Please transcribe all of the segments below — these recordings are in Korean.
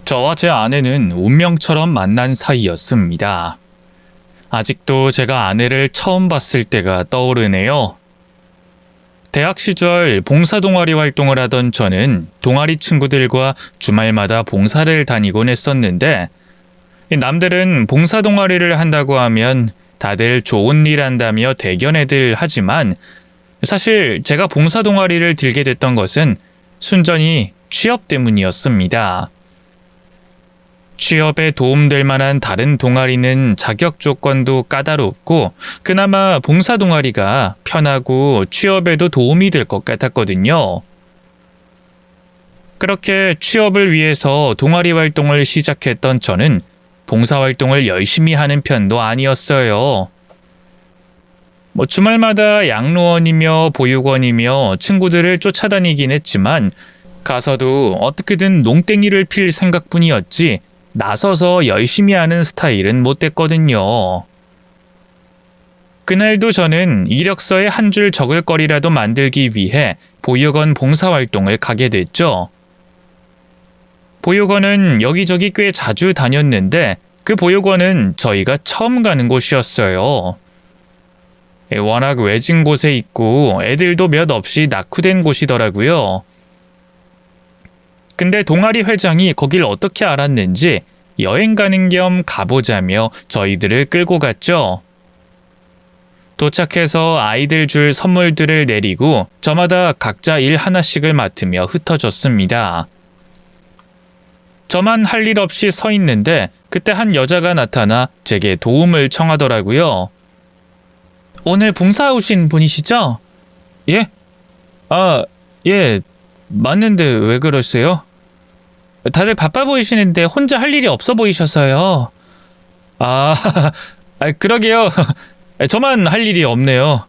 저와 제 아내는 운명처럼 만난 사이였습니다. 아직도 제가 아내를 처음 봤을 때가 떠오르네요. 대학 시절 봉사동아리 활동을 하던 저는 동아리 친구들과 주말마다 봉사를 다니곤 했었는데, 남들은 봉사동아리를 한다고 하면 다들 좋은 일 한다며 대견해들 하지만, 사실 제가 봉사동아리를 들게 됐던 것은 순전히 취업 때문이었습니다. 취업에 도움될 만한 다른 동아리는 자격 조건도 까다롭고 그나마 봉사 동아리가 편하고 취업에도 도움이 될 것 같았거든요. 그렇게 취업을 위해서 동아리 활동을 시작했던 저는 봉사 활동을 열심히 하는 편도 아니었어요. 주말마다 양로원이며 보육원이며 친구들을 쫓아다니긴 했지만 가서도 어떻게든 농땡이를 필 생각뿐이었지 나서서 열심히 하는 스타일은 못 됐거든요. 그날도 저는 이력서에 한 줄 적을 거리라도 만들기 위해 보육원 봉사활동을 가게 됐죠. 보육원은 여기저기 꽤 자주 다녔는데 그 보육원은 저희가 처음 가는 곳이었어요. 워낙 외진 곳에 있고 애들도 몇 없이 낙후된 곳이더라고요. 근데 동아리 회장이 거길 어떻게 알았는지 여행 가는 겸 가보자며 저희들을 끌고 갔죠. 도착해서 아이들 줄 선물들을 내리고 저마다 각자 일 하나씩을 맡으며 흩어졌습니다. 저만 할 일 없이 서 있는데 그때 한 여자가 나타나 제게 도움을 청하더라고요. 오늘 봉사 오신 분이시죠? 예? 예, 맞는데 왜 그러세요? 다들 바빠 보이시는데 혼자 할 일이 없어 보이셔서요. 그러게요. 저만 할 일이 없네요.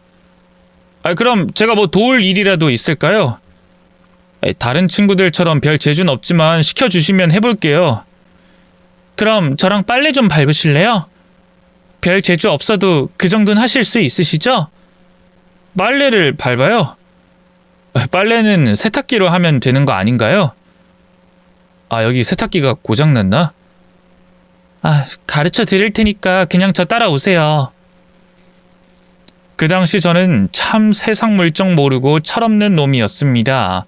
그럼 제가 도울 일이라도 있을까요? 다른 친구들처럼 별 재주는 없지만 시켜주시면 해볼게요. 그럼 저랑 빨래 좀 밟으실래요? 별 재주 없어도 그 정도는 하실 수 있으시죠? 빨래를 밟아요? 빨래는 세탁기로 하면 되는 거 아닌가요? 여기 세탁기가 고장났나? 가르쳐 드릴 테니까 그냥 저 따라오세요. 그 당시 저는 참 세상 물정 모르고 철없는 놈이었습니다.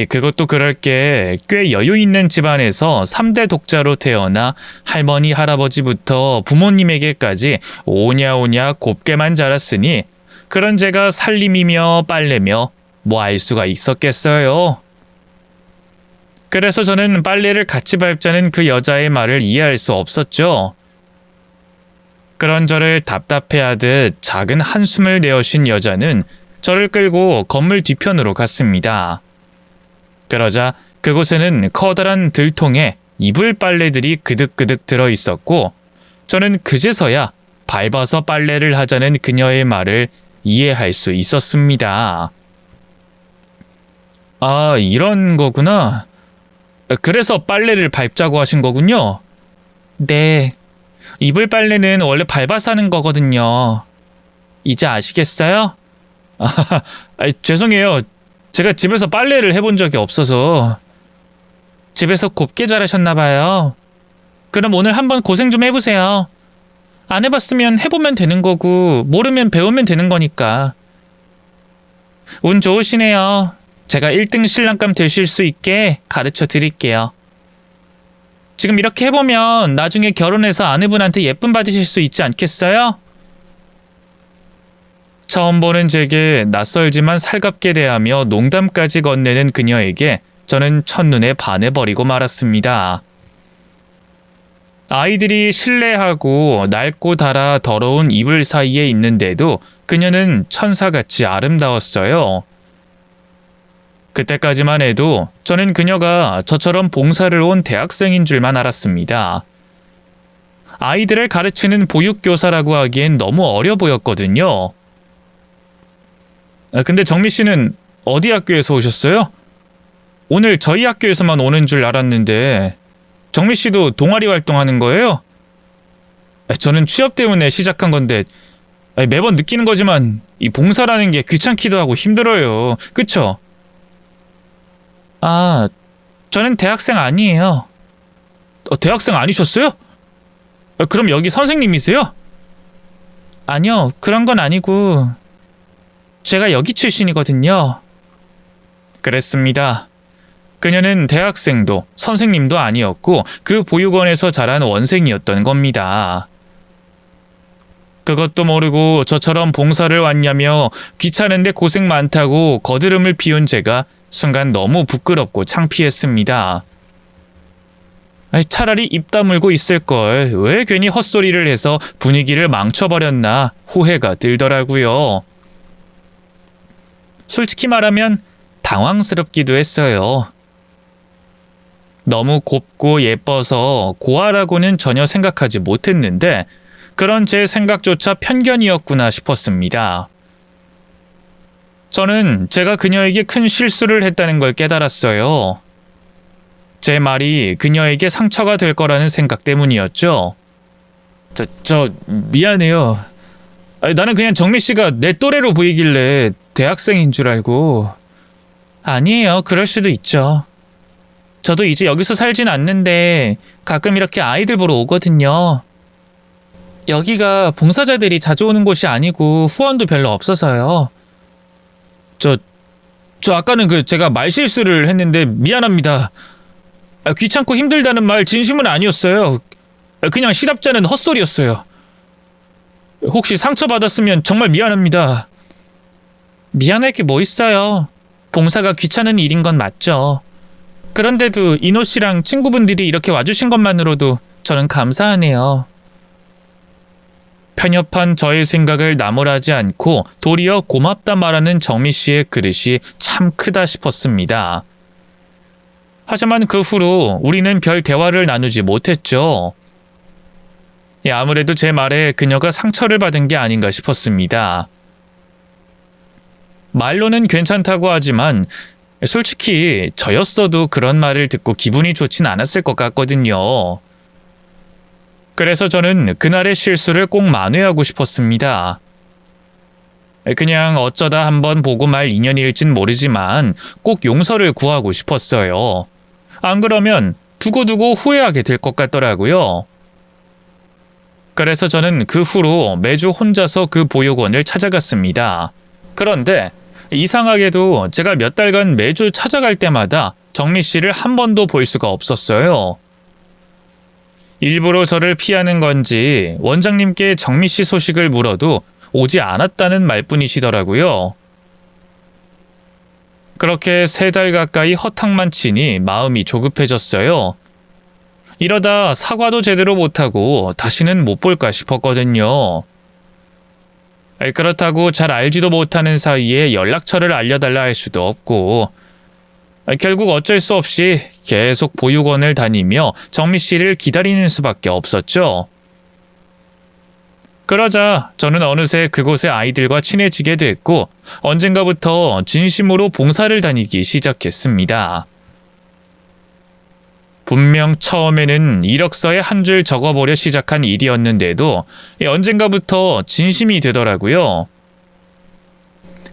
그것도 그럴 게 꽤 여유 있는 집안에서 3대 독자로 태어나 할머니 할아버지부터 부모님에게까지 오냐오냐 곱게만 자랐으니 그런 제가 살림이며 빨래며 뭐 알 수가 있었겠어요. 그래서 저는 빨래를 같이 밟자는 그 여자의 말을 이해할 수 없었죠. 그런 저를 답답해하듯 작은 한숨을 내어쉰 여자는 저를 끌고 건물 뒤편으로 갔습니다. 그러자 그곳에는 커다란 들통에 이불 빨래들이 그득그득 들어있었고 저는 그제서야 밟아서 빨래를 하자는 그녀의 말을 이해할 수 있었습니다. 이런 거구나. 그래서 빨래를 밟자고 하신 거군요. 네. 이불 빨래는 원래 밟아서 하는 거거든요. 이제 아시겠어요? 죄송해요. 제가 집에서 빨래를 해본 적이 없어서. 집에서 곱게 자라셨나 봐요. 그럼 오늘 한번 고생 좀 해보세요. 안 해봤으면 해보면 되는 거고 모르면 배우면 되는 거니까. 운 좋으시네요. 제가 1등 신랑감 되실 수 있게 가르쳐 드릴게요. 지금 이렇게 해보면 나중에 결혼해서 아내분한테 예쁨 받으실 수 있지 않겠어요? 처음 보는 제게 낯설지만 살갑게 대하며 농담까지 건네는 그녀에게 저는 첫눈에 반해버리고 말았습니다. 아이들이 실내하고 낡고 닳아 더러운 이불 사이에 있는데도 그녀는 천사같이 아름다웠어요. 그때까지만 해도 저는 그녀가 저처럼 봉사를 온 대학생인 줄만 알았습니다. 아이들을 가르치는 보육교사라고 하기엔 너무 어려 보였거든요. 근데 정미 씨는 어디 학교에서 오셨어요? 오늘 저희 학교에서만 오는 줄 알았는데 정미 씨도 동아리 활동하는 거예요? 저는 취업 때문에 시작한 건데 매번 느끼는 거지만 이 봉사라는 게 귀찮기도 하고 힘들어요. 그쵸? 저는 대학생 아니에요. 대학생 아니셨어요? 그럼 여기 선생님이세요? 아니요, 그런 건 아니고 제가 여기 출신이거든요. 그랬습니다. 그녀는 대학생도 선생님도 아니었고 그 보육원에서 자란 원생이었던 겁니다. 그것도 모르고 저처럼 봉사를 왔냐며 귀찮은데 고생 많다고 거드름을 피운 제가 순간 너무 부끄럽고 창피했습니다. 차라리 입 다물고 있을걸 왜 괜히 헛소리를 해서 분위기를 망쳐버렸나 후회가 들더라고요. 솔직히 말하면 당황스럽기도 했어요. 너무 곱고 예뻐서 고아라고는 전혀 생각하지 못했는데 그런 제 생각조차 편견이었구나 싶었습니다. 저는 제가 그녀에게 큰 실수를 했다는 걸 깨달았어요. 제 말이 그녀에게 상처가 될 거라는 생각 때문이었죠. 미안해요. 나는 그냥 정미 씨가 내 또래로 보이길래 대학생인 줄 알고. 아니에요. 그럴 수도 있죠. 저도 이제 여기서 살진 않는데 가끔 이렇게 아이들 보러 오거든요. 여기가 봉사자들이 자주 오는 곳이 아니고 후원도 별로 없어서요. 저 아까는 제가 말실수를 했는데 미안합니다. 귀찮고 힘들다는 말 진심은 아니었어요. 그냥 시답잖은 헛소리였어요. 혹시 상처받았으면 정말 미안합니다. 미안할 게 뭐 있어요. 봉사가 귀찮은 일인 건 맞죠. 그런데도 이노 씨랑 친구분들이 이렇게 와주신 것만으로도 저는 감사하네요. 편협한 저의 생각을 나무라지 않고 도리어 고맙다 말하는 정미 씨의 그릇이 참 크다 싶었습니다. 하지만 그 후로 우리는 별 대화를 나누지 못했죠. 아무래도 제 말에 그녀가 상처를 받은 게 아닌가 싶었습니다. 말로는 괜찮다고 하지만 솔직히 저였어도 그런 말을 듣고 기분이 좋진 않았을 것 같거든요. 그래서 저는 그날의 실수를 꼭 만회하고 싶었습니다. 그냥 어쩌다 한번 보고 말 인연일진 모르지만 꼭 용서를 구하고 싶었어요. 안 그러면 두고두고 후회하게 될 것 같더라고요. 그래서 저는 그 후로 매주 혼자서 그 보육원을 찾아갔습니다. 그런데 이상하게도 제가 몇 달간 매주 찾아갈 때마다 정미 씨를 한 번도 볼 수가 없었어요. 일부러 저를 피하는 건지 원장님께 정미 씨 소식을 물어도 오지 않았다는 말뿐이시더라고요. 그렇게 3달 가까이 허탕만 치니 마음이 조급해졌어요. 이러다 사과도 제대로 못하고 다시는 못 볼까 싶었거든요. 그렇다고 잘 알지도 못하는 사이에 연락처를 알려달라 할 수도 없고 결국 어쩔 수 없이 계속 보육원을 다니며 정미 씨를 기다리는 수밖에 없었죠. 그러자 저는 어느새 그곳의 아이들과 친해지게 됐고 언젠가부터 진심으로 봉사를 다니기 시작했습니다. 분명 처음에는 이력서에 한 줄 적어보려 시작한 일이었는데도 언젠가부터 진심이 되더라고요.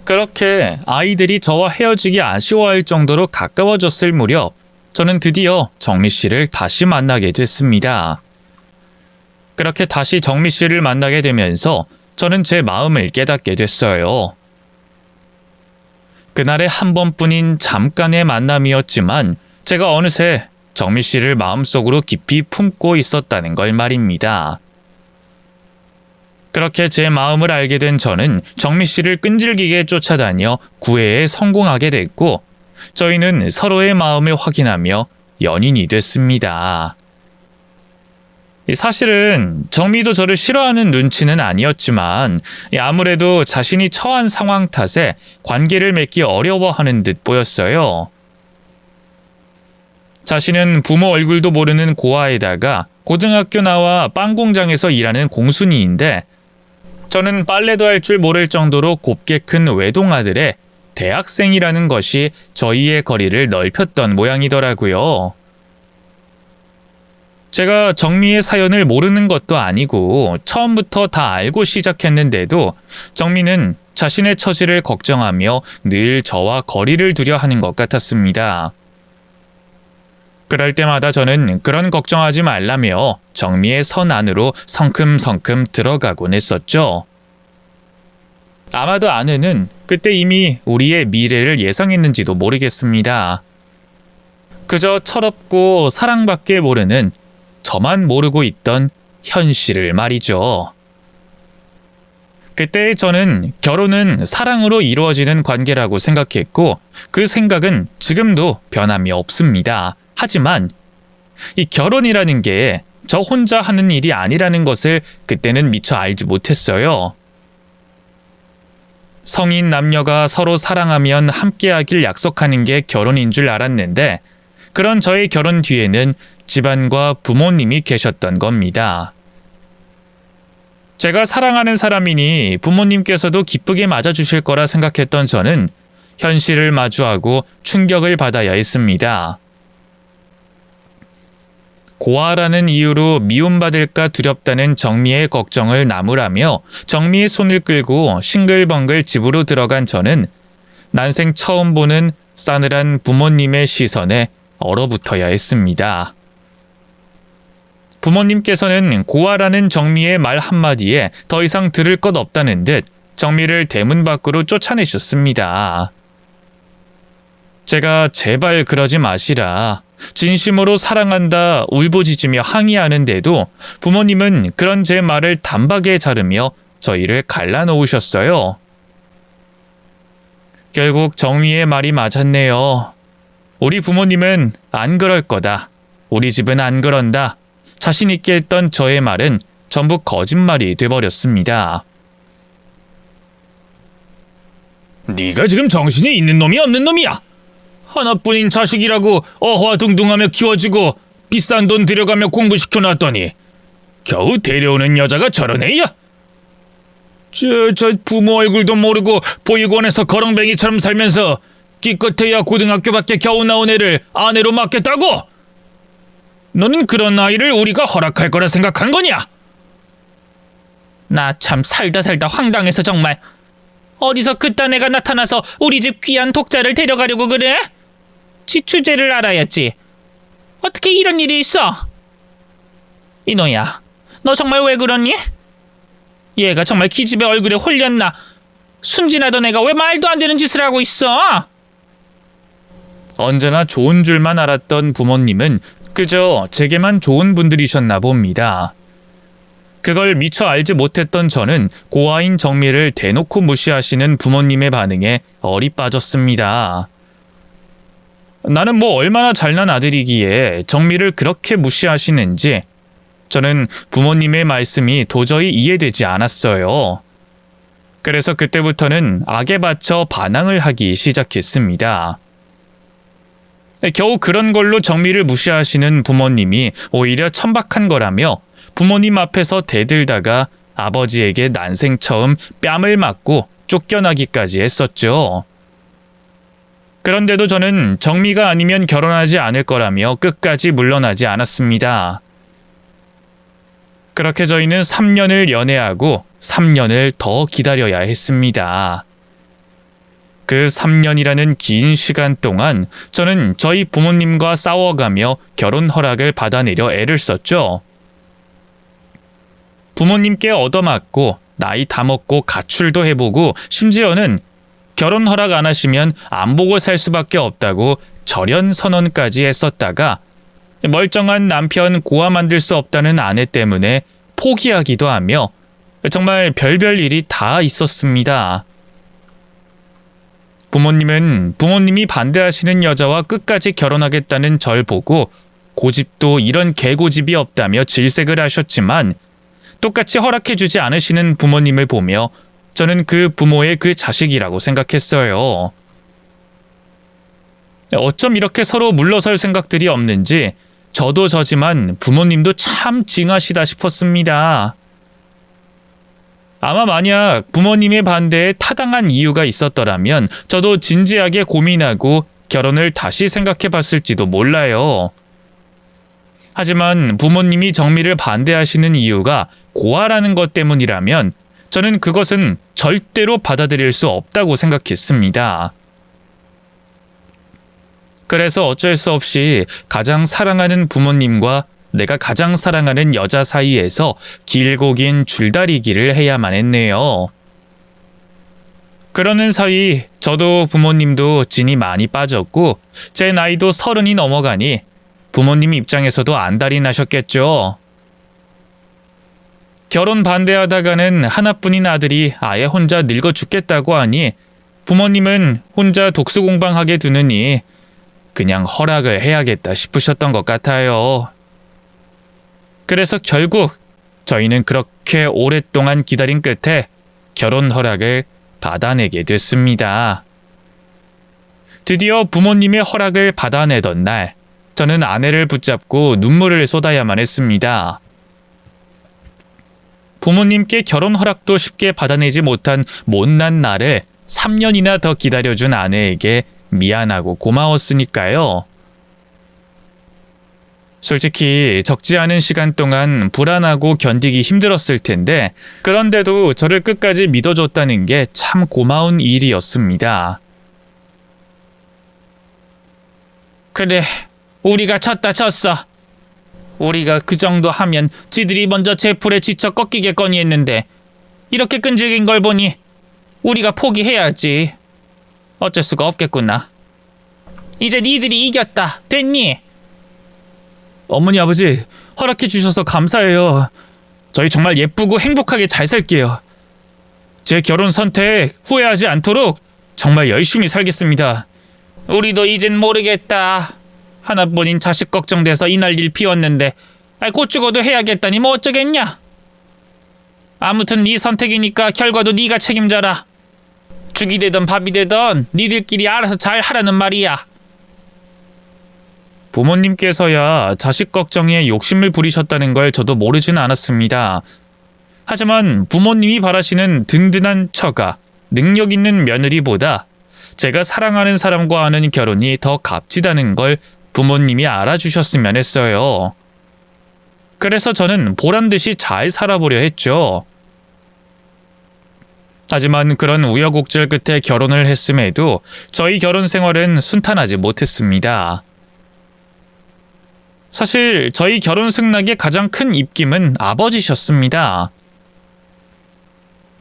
그렇게 아이들이 저와 헤어지기 아쉬워할 정도로 가까워졌을 무렵 저는 드디어 정미 씨를 다시 만나게 됐습니다. 그렇게 다시 정미 씨를 만나게 되면서 저는 제 마음을 깨닫게 됐어요. 그날의 한 번뿐인 잠깐의 만남이었지만 제가 어느새 정미 씨를 마음속으로 깊이 품고 있었다는 걸 말입니다. 그렇게 제 마음을 알게 된 저는 정미 씨를 끈질기게 쫓아다녀 구애에 성공하게 됐고 저희는 서로의 마음을 확인하며 연인이 됐습니다. 사실은 정미도 저를 싫어하는 눈치는 아니었지만 아무래도 자신이 처한 상황 탓에 관계를 맺기 어려워하는 듯 보였어요. 자신은 부모 얼굴도 모르는 고아에다가 고등학교 나와 빵 공장에서 일하는 공순이인데 저는 빨래도 할 줄 모를 정도로 곱게 큰 외동아들의 대학생이라는 것이 저희의 거리를 넓혔던 모양이더라고요. 제가 정미의 사연을 모르는 것도 아니고 처음부터 다 알고 시작했는데도 정미는 자신의 처지를 걱정하며 늘 저와 거리를 두려 하는 것 같았습니다. 그럴 때마다 저는 그런 걱정하지 말라며 정미의 선 안으로 성큼성큼 들어가곤 했었죠. 아마도 아내는 그때 이미 우리의 미래를 예상했는지도 모르겠습니다. 그저 철없고 사랑밖에 모르는 저만 모르고 있던 현실을 말이죠. 그때 저는 결혼은 사랑으로 이루어지는 관계라고 생각했고 그 생각은 지금도 변함이 없습니다. 하지만 이 결혼이라는 게 저 혼자 하는 일이 아니라는 것을 그때는 미처 알지 못했어요. 성인 남녀가 서로 사랑하면 함께하길 약속하는 게 결혼인 줄 알았는데 그런 저의 결혼 뒤에는 집안과 부모님이 계셨던 겁니다. 제가 사랑하는 사람이니 부모님께서도 기쁘게 맞아주실 거라 생각했던 저는 현실을 마주하고 충격을 받아야 했습니다. 고아라는 이유로 미움받을까 두렵다는 정미의 걱정을 나무라며 정미의 손을 끌고 싱글벙글 집으로 들어간 저는 난생 처음 보는 싸늘한 부모님의 시선에 얼어붙어야 했습니다. 부모님께서는 고아라는 정미의 말 한마디에 더 이상 들을 것 없다는 듯 정미를 대문 밖으로 쫓아내셨습니다. 제가 제발 그러지 마시라, 진심으로 사랑한다 울부짖으며 항의하는데도 부모님은 그런 제 말을 단박에 자르며 저희를 갈라놓으셨어요. 결국 정미의 말이 맞았네요. 우리 부모님은 안 그럴 거다. 우리 집은 안 그런다. 자신 있게 했던 저의 말은 전부 거짓말이 돼버렸습니다. 네가 지금 정신이 있는 놈이 없는 놈이야. 하나뿐인 자식이라고 어화둥둥하며 키워주고 비싼 돈 들여가며 공부시켜놨더니 겨우 데려오는 여자가 저런 애야? 저 부모 얼굴도 모르고 보육원에서 거렁뱅이처럼 살면서 기껏해야 고등학교밖에 겨우 나온 애를 아내로 맡겠다고? 너는 그런 아이를 우리가 허락할 거라 생각한 거냐? 나 참 살다 황당해서 정말. 어디서 그딴 애가 나타나서 우리 집 귀한 독자를 데려가려고 그래? 지 주제를 알아야지. 어떻게 이런 일이 있어? 이노야, 너 정말 왜 그러니? 얘가 정말 기집애 얼굴에 홀렸나? 순진하던 애가 왜 말도 안 되는 짓을 하고 있어? 언제나 좋은 줄만 알았던 부모님은 그저 제게만 좋은 분들이셨나 봅니다. 그걸 미처 알지 못했던 저는 고아인 정미를 대놓고 무시하시는 부모님의 반응에 얼이 빠졌습니다. 나는 뭐 얼마나 잘난 아들이기에 정미를 그렇게 무시하시는지 저는 부모님의 말씀이 도저히 이해되지 않았어요. 그래서 그때부터는 악에 받쳐 반항을 하기 시작했습니다. 겨우 그런 걸로 정미를 무시하시는 부모님이 오히려 천박한 거라며 부모님 앞에서 대들다가 아버지에게 난생 처음 뺨을 맞고 쫓겨나기까지 했었죠. 그런데도 저는 정미가 아니면 결혼하지 않을 거라며 끝까지 물러나지 않았습니다. 그렇게 저희는 3년을 연애하고 3년을 더 기다려야 했습니다. 그 3년이라는 긴 시간 동안 저는 저희 부모님과 싸워가며 결혼 허락을 받아내려 애를 썼죠. 부모님께 얻어맞고 나이 다 먹고 가출도 해보고 심지어는 결혼 허락 안 하시면 안 보고 살 수밖에 없다고 절연 선언까지 했었다가 멀쩡한 남편 고아 만들 수 없다는 아내 때문에 포기하기도 하며 정말 별별 일이 다 있었습니다. 부모님은 부모님이 반대하시는 여자와 끝까지 결혼하겠다는 절 보고 고집도 이런 개고집이 없다며 질색을 하셨지만 똑같이 허락해주지 않으시는 부모님을 보며 저는 그 부모의 그 자식이라고 생각했어요. 어쩜 이렇게 서로 물러설 생각들이 없는지 저도 저지만 부모님도 참 징하시다 싶었습니다. 아마 만약 부모님의 반대에 타당한 이유가 있었더라면 저도 진지하게 고민하고 결혼을 다시 생각해 봤을지도 몰라요. 하지만 부모님이 정미를 반대하시는 이유가 고아라는 것 때문이라면 저는 그것은 절대로 받아들일 수 없다고 생각했습니다. 그래서 어쩔 수 없이 가장 사랑하는 부모님과 내가 가장 사랑하는 여자 사이에서 길고 긴 줄다리기를 해야만 했네요. 그러는 사이 저도 부모님도 진이 많이 빠졌고 제 나이도 30이 넘어가니 부모님 입장에서도 안달이 나셨겠죠. 결혼 반대하다가는 하나뿐인 아들이 아예 혼자 늙어 죽겠다고 하니 부모님은 혼자 독수공방하게 두느니 그냥 허락을 해야겠다 싶으셨던 것 같아요. 그래서 결국 저희는 그렇게 오랫동안 기다린 끝에 결혼 허락을 받아내게 됐습니다. 드디어 부모님의 허락을 받아내던 날, 저는 아내를 붙잡고 눈물을 쏟아야만 했습니다. 부모님께 결혼 허락도 쉽게 받아내지 못한 못난 나를 3년이나 더 기다려준 아내에게 미안하고 고마웠으니까요. 솔직히 적지 않은 시간 동안 불안하고 견디기 힘들었을 텐데 그런데도 저를 끝까지 믿어줬다는 게 참 고마운 일이었습니다. 그래, 우리가 졌어. 우리가 그 정도 하면 지들이 먼저 제 풀에 지쳐 꺾이겠거니 했는데 이렇게 끈질긴 걸 보니 우리가 포기해야지. 어쩔 수가 없겠구나. 이제 니들이 이겼다. 됐니? 어머니 아버지 허락해 주셔서 감사해요. 저희 정말 예쁘고 행복하게 잘 살게요. 제 결혼 선택 후회하지 않도록 정말 열심히 살겠습니다. 우리도 이젠 모르겠다. 하나뿐인 자식 걱정돼서 이날 일 피웠는데 곧 죽어도 해야겠다니 뭐 어쩌겠냐. 아무튼 네 선택이니까 결과도 네가 책임져라. 죽이 되든 밥이 되든 니들끼리 알아서 잘 하라는 말이야. 부모님께서야 자식 걱정에 욕심을 부리셨다는 걸 저도 모르진 않았습니다. 하지만 부모님이 바라시는 든든한 처가, 능력 있는 며느리보다 제가 사랑하는 사람과 하는 결혼이 더 값지다는 걸 부모님이 알아주셨으면 했어요. 그래서 저는 보란듯이 잘 살아보려 했죠. 하지만 그런 우여곡절 끝에 결혼을 했음에도 저희 결혼 생활은 순탄하지 못했습니다. 사실 저희 결혼 승낙의 가장 큰 입김은 아버지셨습니다.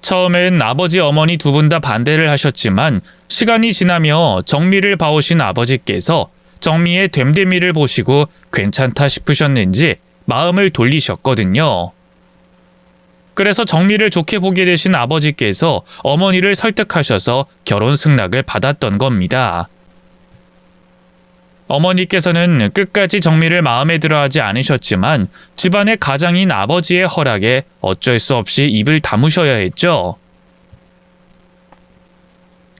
처음엔 아버지 어머니 두 분 다 반대를 하셨지만 시간이 지나며 정미를 봐오신 아버지께서 정미의 됨됨이를 보시고 괜찮다 싶으셨는지 마음을 돌리셨거든요. 그래서 정미를 좋게 보게 되신 아버지께서 어머니를 설득하셔서 결혼 승낙을 받았던 겁니다. 어머니께서는 끝까지 정미를 마음에 들어하지 않으셨지만 집안의 가장인 아버지의 허락에 어쩔 수 없이 입을 다무셔야 했죠.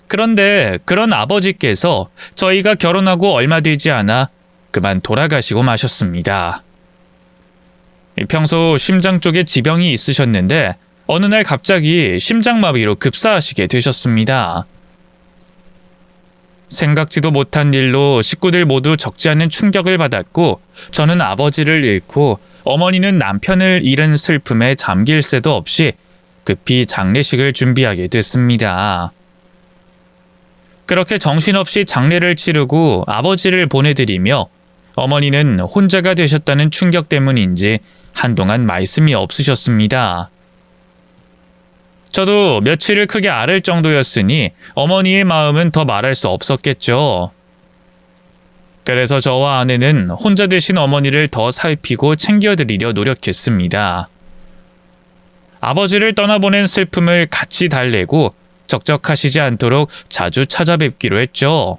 그런데 그런 아버지께서 저희가 결혼하고 얼마 되지 않아 그만 돌아가시고 마셨습니다. 평소 심장 쪽에 지병이 있으셨는데 어느 날 갑자기 심장마비로 급사하시게 되셨습니다. 생각지도 못한 일로 식구들 모두 적지 않은 충격을 받았고 저는 아버지를 잃고 어머니는 남편을 잃은 슬픔에 잠길 새도 없이 급히 장례식을 준비하게 됐습니다. 그렇게 정신없이 장례를 치르고 아버지를 보내드리며 어머니는 혼자가 되셨다는 충격 때문인지 한동안 말씀이 없으셨습니다. 저도 며칠을 크게 앓을 정도였으니 어머니의 마음은 더 말할 수 없었겠죠. 그래서 저와 아내는 혼자 되신 어머니를 더 살피고 챙겨드리려 노력했습니다. 아버지를 떠나보낸 슬픔을 같이 달래고 적적하시지 않도록 자주 찾아뵙기로 했죠.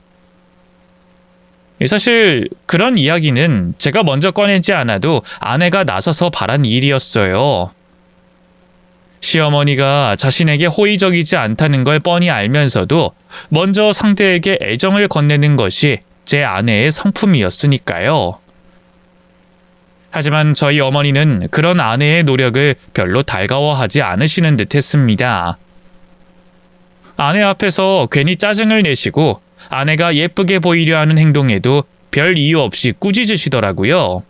사실 그런 이야기는 제가 먼저 꺼내지 않아도 아내가 나서서 바란 일이었어요. 시어머니가 자신에게 호의적이지 않다는 걸 뻔히 알면서도 먼저 상대에게 애정을 건네는 것이 제 아내의 성품이었으니까요. 하지만 저희 어머니는 그런 아내의 노력을 별로 달가워하지 않으시는 듯 했습니다. 아내 앞에서 괜히 짜증을 내시고 아내가 예쁘게 보이려 하는 행동에도 별 이유 없이 꾸짖으시더라고요.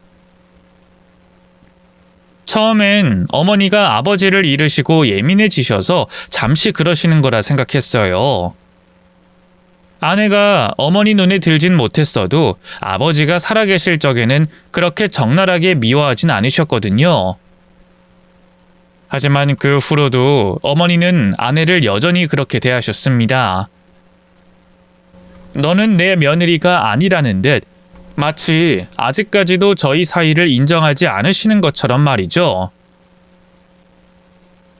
처음엔 어머니가 아버지를 잃으시고 예민해지셔서 잠시 그러시는 거라 생각했어요. 아내가 어머니 눈에 들진 못했어도 아버지가 살아계실 적에는 그렇게 적나라하게 미워하진 않으셨거든요. 하지만 그 후로도 어머니는 아내를 여전히 그렇게 대하셨습니다. 너는 내 며느리가 아니라는 듯 마치 아직까지도 저희 사이를 인정하지 않으시는 것처럼 말이죠.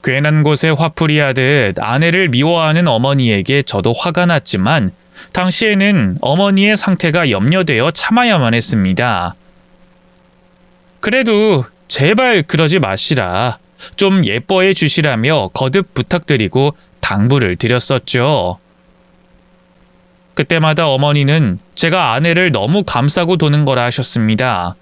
괜한 곳에 화풀이하듯 아내를 미워하는 어머니에게 저도 화가 났지만 당시에는 어머니의 상태가 염려되어 참아야만 했습니다. 그래도 제발 그러지 마시라. 좀 예뻐해 주시라며 거듭 부탁드리고 당부를 드렸었죠. 그때마다 어머니는 제가 아내를 너무 감싸고 도는 거라 하셨습니다.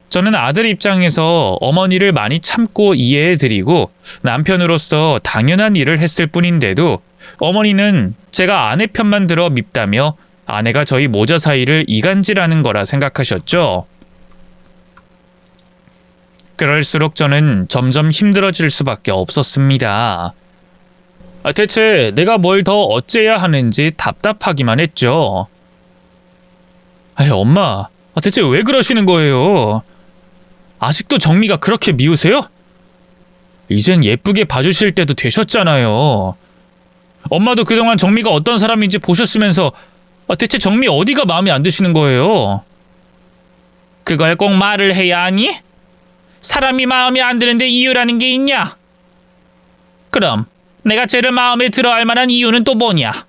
저는 아들 입장에서 어머니를 많이 참고 이해해드리고 남편으로서 당연한 일을 했을 뿐인데도 어머니는 제가 아내 편만 들어 밉다며 아내가 저희 모자 사이를 이간질하는 거라 생각하셨죠. 그럴수록 저는 점점 힘들어질 수밖에 없었습니다. 대체 내가 뭘 더 어째야 하는지 답답하기만 했죠. 엄마, 대체 왜 그러시는 거예요? 아직도 정미가 그렇게 미우세요? 이젠 예쁘게 봐주실 때도 되셨잖아요. 엄마도 그동안 정미가 어떤 사람인지 보셨으면서 대체 정미 어디가 마음에 안 드시는 거예요? 그걸 꼭 말을 해야 하니? 사람이 마음에 안 드는데 이유라는 게 있냐? 그럼 내가 쟤를 마음에 들어 할 만한 이유는 또 뭐냐?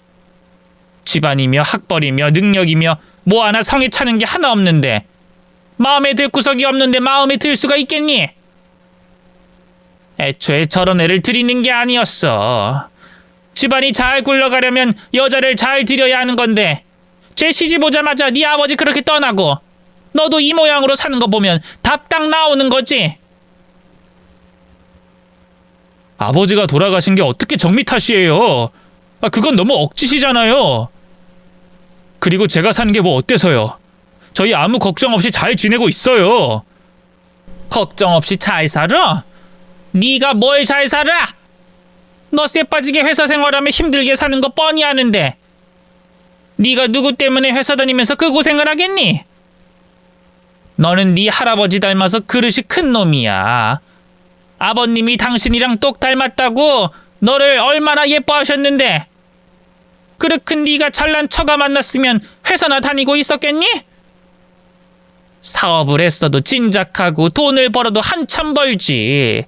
집안이며 학벌이며 능력이며 뭐 하나 성에 차는 게 하나 없는데 마음에 들 구석이 없는데 마음에 들 수가 있겠니? 애초에 저런 애를 들이는 게 아니었어. 집안이 잘 굴러가려면 여자를 잘 들여야 하는 건데 쟤 시집 오자마자 네 아버지 그렇게 떠나고 너도 이 모양으로 사는 거 보면 답딱 나오는 거지. 아버지가 돌아가신 게 어떻게 정미 탓이에요? 그건 너무 억지시잖아요. 그리고 제가 사는 게 뭐 어때서요? 저희 아무 걱정 없이 잘 지내고 있어요. 걱정 없이 잘 살아? 네가 뭘 잘 살아? 너 쎄 빠지게 회사 생활하며 힘들게 사는 거 뻔히 아는데 네가 누구 때문에 회사 다니면서 그 고생을 하겠니? 너는 네 할아버지 닮아서 그릇이 큰 놈이야. 아버님이 당신이랑 똑 닮았다고 너를 얼마나 예뻐하셨는데 그릇 큰 네가 잘난 처가 만났으면 회사나 다니고 있었겠니? 사업을 했어도 진작하고 돈을 벌어도 한참 벌지.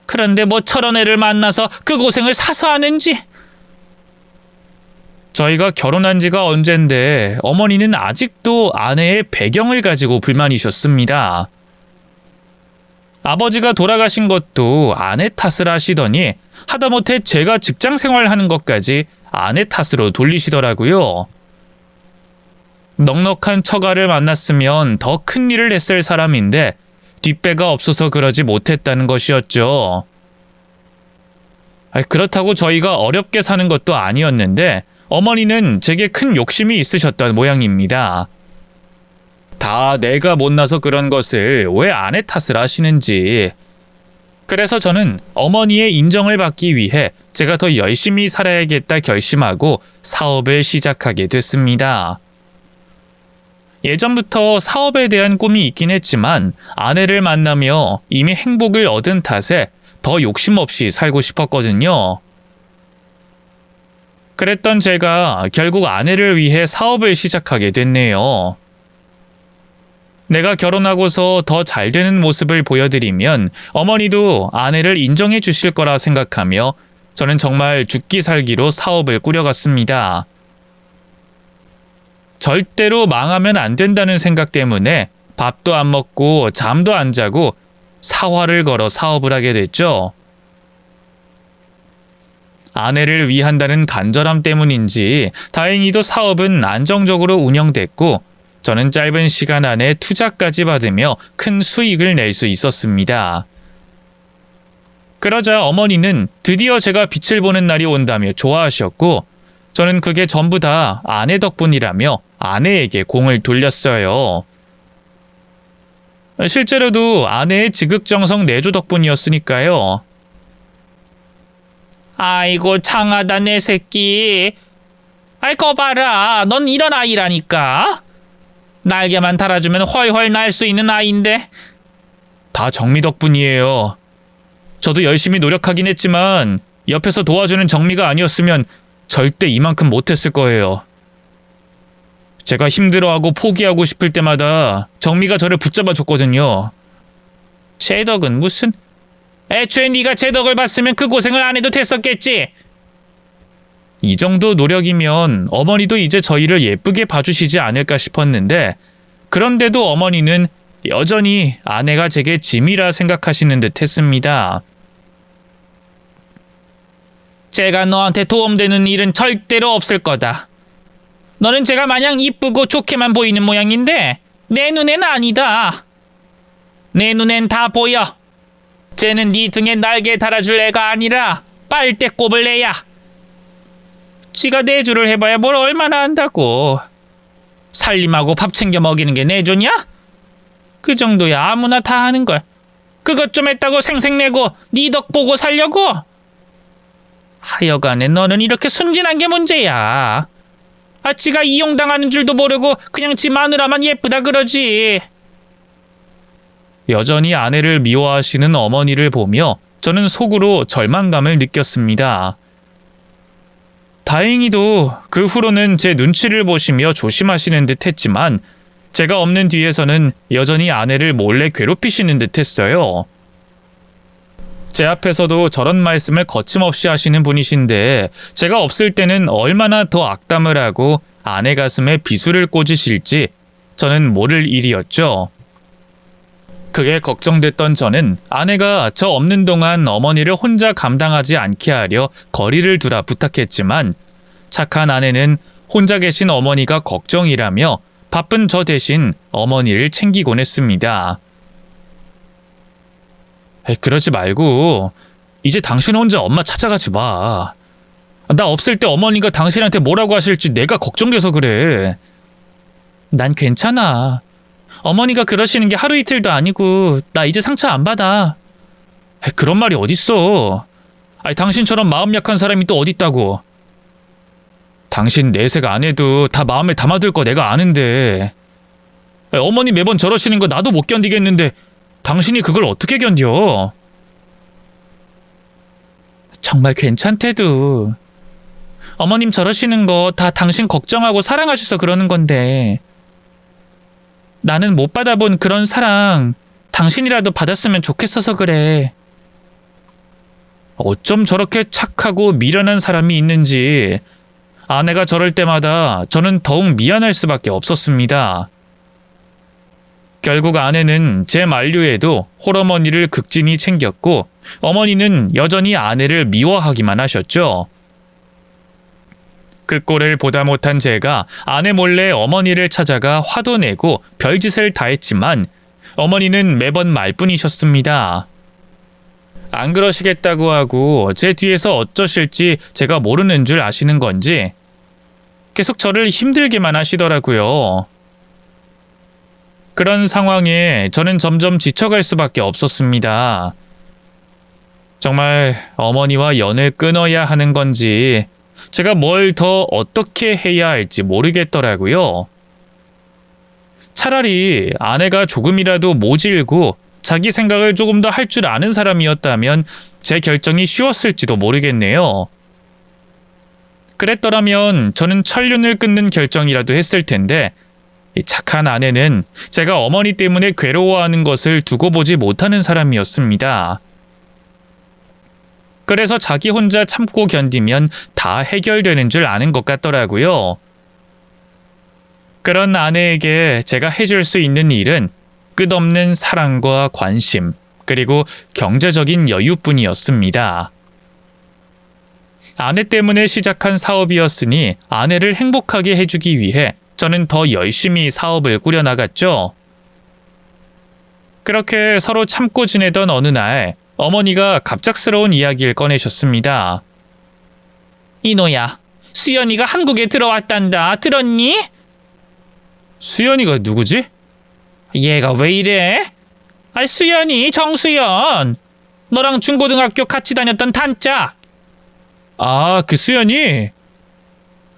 그런데 뭐 저런 애를 만나서 그 고생을 사서 하는지. 저희가 결혼한 지가 언젠데 어머니는 아직도 아내의 배경을 가지고 불만이셨습니다. 아버지가 돌아가신 것도 아내 탓을 하시더니 하다못해 제가 직장 생활하는 것까지 아내 탓으로 돌리시더라고요. 넉넉한 처가를 만났으면 더 큰 일을 했을 사람인데 뒷배가 없어서 그러지 못했다는 것이었죠. 그렇다고 저희가 어렵게 사는 것도 아니었는데 어머니는 제게 큰 욕심이 있으셨던 모양입니다. 다 내가 못나서 그런 것을 왜 아내 탓을 하시는지. 그래서 저는 어머니의 인정을 받기 위해 제가 더 열심히 살아야겠다 결심하고 사업을 시작하게 됐습니다. 예전부터 사업에 대한 꿈이 있긴 했지만 아내를 만나며 이미 행복을 얻은 탓에 더 욕심 없이 살고 싶었거든요. 그랬던 제가 결국 아내를 위해 사업을 시작하게 됐네요. 내가 결혼하고서 더 잘 되는 모습을 보여드리면 어머니도 아내를 인정해 주실 거라 생각하며 저는 정말 죽기 살기로 사업을 꾸려갔습니다. 절대로 망하면 안 된다는 생각 때문에 밥도 안 먹고 잠도 안 자고 사활을 걸어 사업을 하게 됐죠. 아내를 위한다는 간절함 때문인지 다행히도 사업은 안정적으로 운영됐고 저는 짧은 시간 안에 투자까지 받으며 큰 수익을 낼 수 있었습니다. 그러자 어머니는 드디어 제가 빛을 보는 날이 온다며 좋아하셨고 저는 그게 전부 다 아내 덕분이라며 아내에게 공을 돌렸어요. 실제로도 아내의 지극정성 내조 덕분이었으니까요. 아이고 장하다 내 새끼. 아이 거봐라, 넌 이런 아이라니까. 날개만 달아주면 훨훨 날 수 있는 아이인데. 다 정미 덕분이에요. 저도 열심히 노력하긴 했지만 옆에서 도와주는 정미가 아니었으면 절대 이만큼 못했을 거예요. 제가 힘들어하고 포기하고 싶을 때마다 정미가 저를 붙잡아 줬거든요. 제 덕은 무슨? 애초에 네가 제 덕을 봤으면 그 고생을 안 해도 됐었겠지. 이 정도 노력이면 어머니도 이제 저희를 예쁘게 봐주시지 않을까 싶었는데, 그런데도 어머니는 여전히 아내가 제게 짐이라 생각하시는 듯 했습니다. 제가 너한테 도움되는 일은 절대로 없을 거다. 너는 제가 마냥 이쁘고 좋게만 보이는 모양인데 내 눈엔 아니다. 내 눈엔 다 보여. 쟤는 네 등에 날개 달아줄 애가 아니라 빨대 꼽을 애야. 지가 내조를 해봐야 뭘 얼마나 한다고. 살림하고 밥 챙겨 먹이는 게 내조냐? 그 정도야 아무나 다 하는 걸. 그것 좀 했다고 생색내고 네 덕 보고 살려고? 하여간에 너는 이렇게 순진한 게 문제야. 아, 지가 이용당하는 줄도 모르고 그냥 지 마누라만 예쁘다 그러지. 여전히 아내를 미워하시는 어머니를 보며 저는 속으로 절망감을 느꼈습니다. 다행히도 그 후로는 제 눈치를 보시며 조심하시는 듯 했지만, 제가 없는 뒤에서는 여전히 아내를 몰래 괴롭히시는 듯 했어요. 제 앞에서도 저런 말씀을 거침없이 하시는 분이신데, 제가 없을 때는 얼마나 더 악담을 하고 아내 가슴에 비수를 꽂으실지 저는 모를 일이었죠. 그게 걱정됐던 저는 아내가 저 없는 동안 어머니를 혼자 감당하지 않게 하려 거리를 두라 부탁했지만, 착한 아내는 혼자 계신 어머니가 걱정이라며 바쁜 저 대신 어머니를 챙기곤 했습니다. 그러지 말고 이제 당신 혼자 엄마 찾아가지 마. 나 없을 때 어머니가 당신한테 뭐라고 하실지 내가 걱정돼서 그래. 난 괜찮아. 어머니가 그러시는 게 하루 이틀도 아니고 나 이제 상처 안 받아. 그런 말이 어딨어. 당신처럼 마음 약한 사람이 또 어딨다고. 당신 내색 안 해도 다 마음에 담아둘 거 내가 아는데. 어머니 매번 저러시는 거 나도 못 견디겠는데 당신이 그걸 어떻게 견뎌? 정말 괜찮대도. 어머님 저러시는 거 다 당신 걱정하고 사랑하셔서 그러는 건데, 나는 못 받아본 그런 사랑 당신이라도 받았으면 좋겠어서 그래. 어쩜 저렇게 착하고 미련한 사람이 있는지 아내가 저럴 때마다 저는 더욱 미안할 수밖에 없었습니다. 결국 아내는 제 만류에도 홀어머니를 극진히 챙겼고, 어머니는 여전히 아내를 미워하기만 하셨죠. 그 꼴을 보다 못한 제가 아내 몰래 어머니를 찾아가 화도 내고 별짓을 다 했지만 어머니는 매번 말뿐이셨습니다. 안 그러시겠다고 하고 제 뒤에서 어쩌실지 제가 모르는 줄 아시는 건지 계속 저를 힘들게만 하시더라고요. 그런 상황에 저는 점점 지쳐갈 수밖에 없었습니다. 정말 어머니와 연을 끊어야 하는 건지 제가 뭘 더 어떻게 해야 할지 모르겠더라고요. 차라리 아내가 조금이라도 모질고 자기 생각을 조금 더 할 줄 아는 사람이었다면 제 결정이 쉬웠을지도 모르겠네요. 그랬더라면 저는 천륜을 끊는 결정이라도 했을 텐데, 이 착한 아내는 제가 어머니 때문에 괴로워하는 것을 두고 보지 못하는 사람이었습니다. 그래서 자기 혼자 참고 견디면 다 해결되는 줄 아는 것 같더라고요. 그런 아내에게 제가 해줄 수 있는 일은 끝없는 사랑과 관심, 그리고 경제적인 여유뿐이었습니다. 아내 때문에 시작한 사업이었으니 아내를 행복하게 해주기 위해 저는 더 열심히 사업을 꾸려나갔죠. 그렇게 서로 참고 지내던 어느 날 어머니가 갑작스러운 이야기를 꺼내셨습니다. 이노야, 수연이가 한국에 들어왔단다. 들었니? 수연이가 누구지? 얘가 왜 이래? 수연이, 정수연. 너랑 중고등학교 같이 다녔던 단짝. 아, 그 수연이?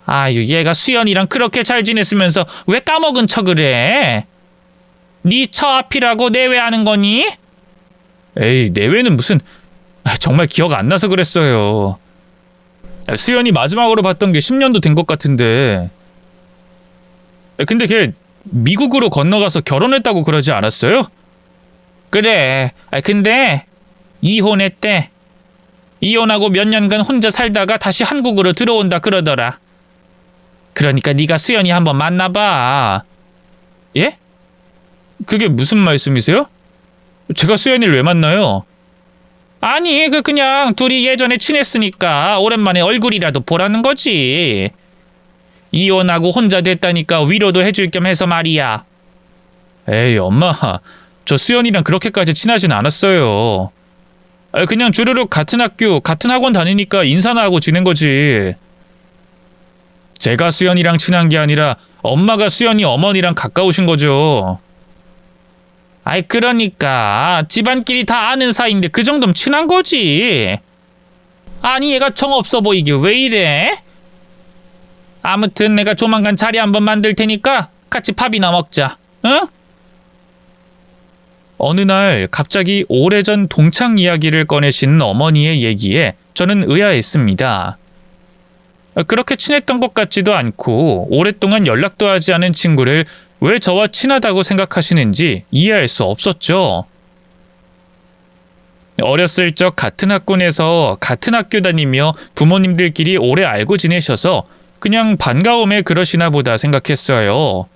아유, 얘가 수연이랑 그렇게 잘 지냈으면서 왜 까먹은 척을 해? 네 처앞이라고 내외하는 거니? 에이, 내외는 무슨... 정말 기억 안 나서 그랬어요. 수연이 마지막으로 봤던 게 10년도 된 것 같은데. 근데 걔 미국으로 건너가서 결혼했다고 그러지 않았어요? 그래. 근데 이혼했대. 이혼하고 몇 년간 혼자 살다가 다시 한국으로 들어온다 그러더라. 그러니까 네가 수연이 한번 만나봐. 예? 그게 무슨 말씀이세요? 제가 수연이를 왜 만나요? 아니, 그냥 둘이 예전에 친했으니까 오랜만에 얼굴이라도 보라는 거지. 이혼하고 혼자 됐다니까 위로도 해줄 겸 해서 말이야. 에이, 엄마. 저 수연이랑 그렇게까지 친하진 않았어요. 그냥 주르륵 같은 학교, 같은 학원 다니니까 인사나 하고 지낸 거지. 제가 수연이랑 친한 게 아니라 엄마가 수연이 어머니랑 가까우신 거죠. 아이, 그러니까 집안끼리 다 아는 사이인데 그 정도면 친한 거지. 아니, 얘가 정 없어 보이게 왜 이래? 아무튼 내가 조만간 자리 한번 만들 테니까 같이 밥이나 먹자. 응? 어느 날 갑자기 오래전 동창 이야기를 꺼내신 어머니의 얘기에 저는 의아했습니다. 그렇게 친했던 것 같지도 않고 오랫동안 연락도 하지 않은 친구를 왜 저와 친하다고 생각하시는지 이해할 수 없었죠. 어렸을 적 같은 학군에서 같은 학교 다니며 부모님들끼리 오래 알고 지내셔서 그냥 반가움에 그러시나 보다 생각했어요.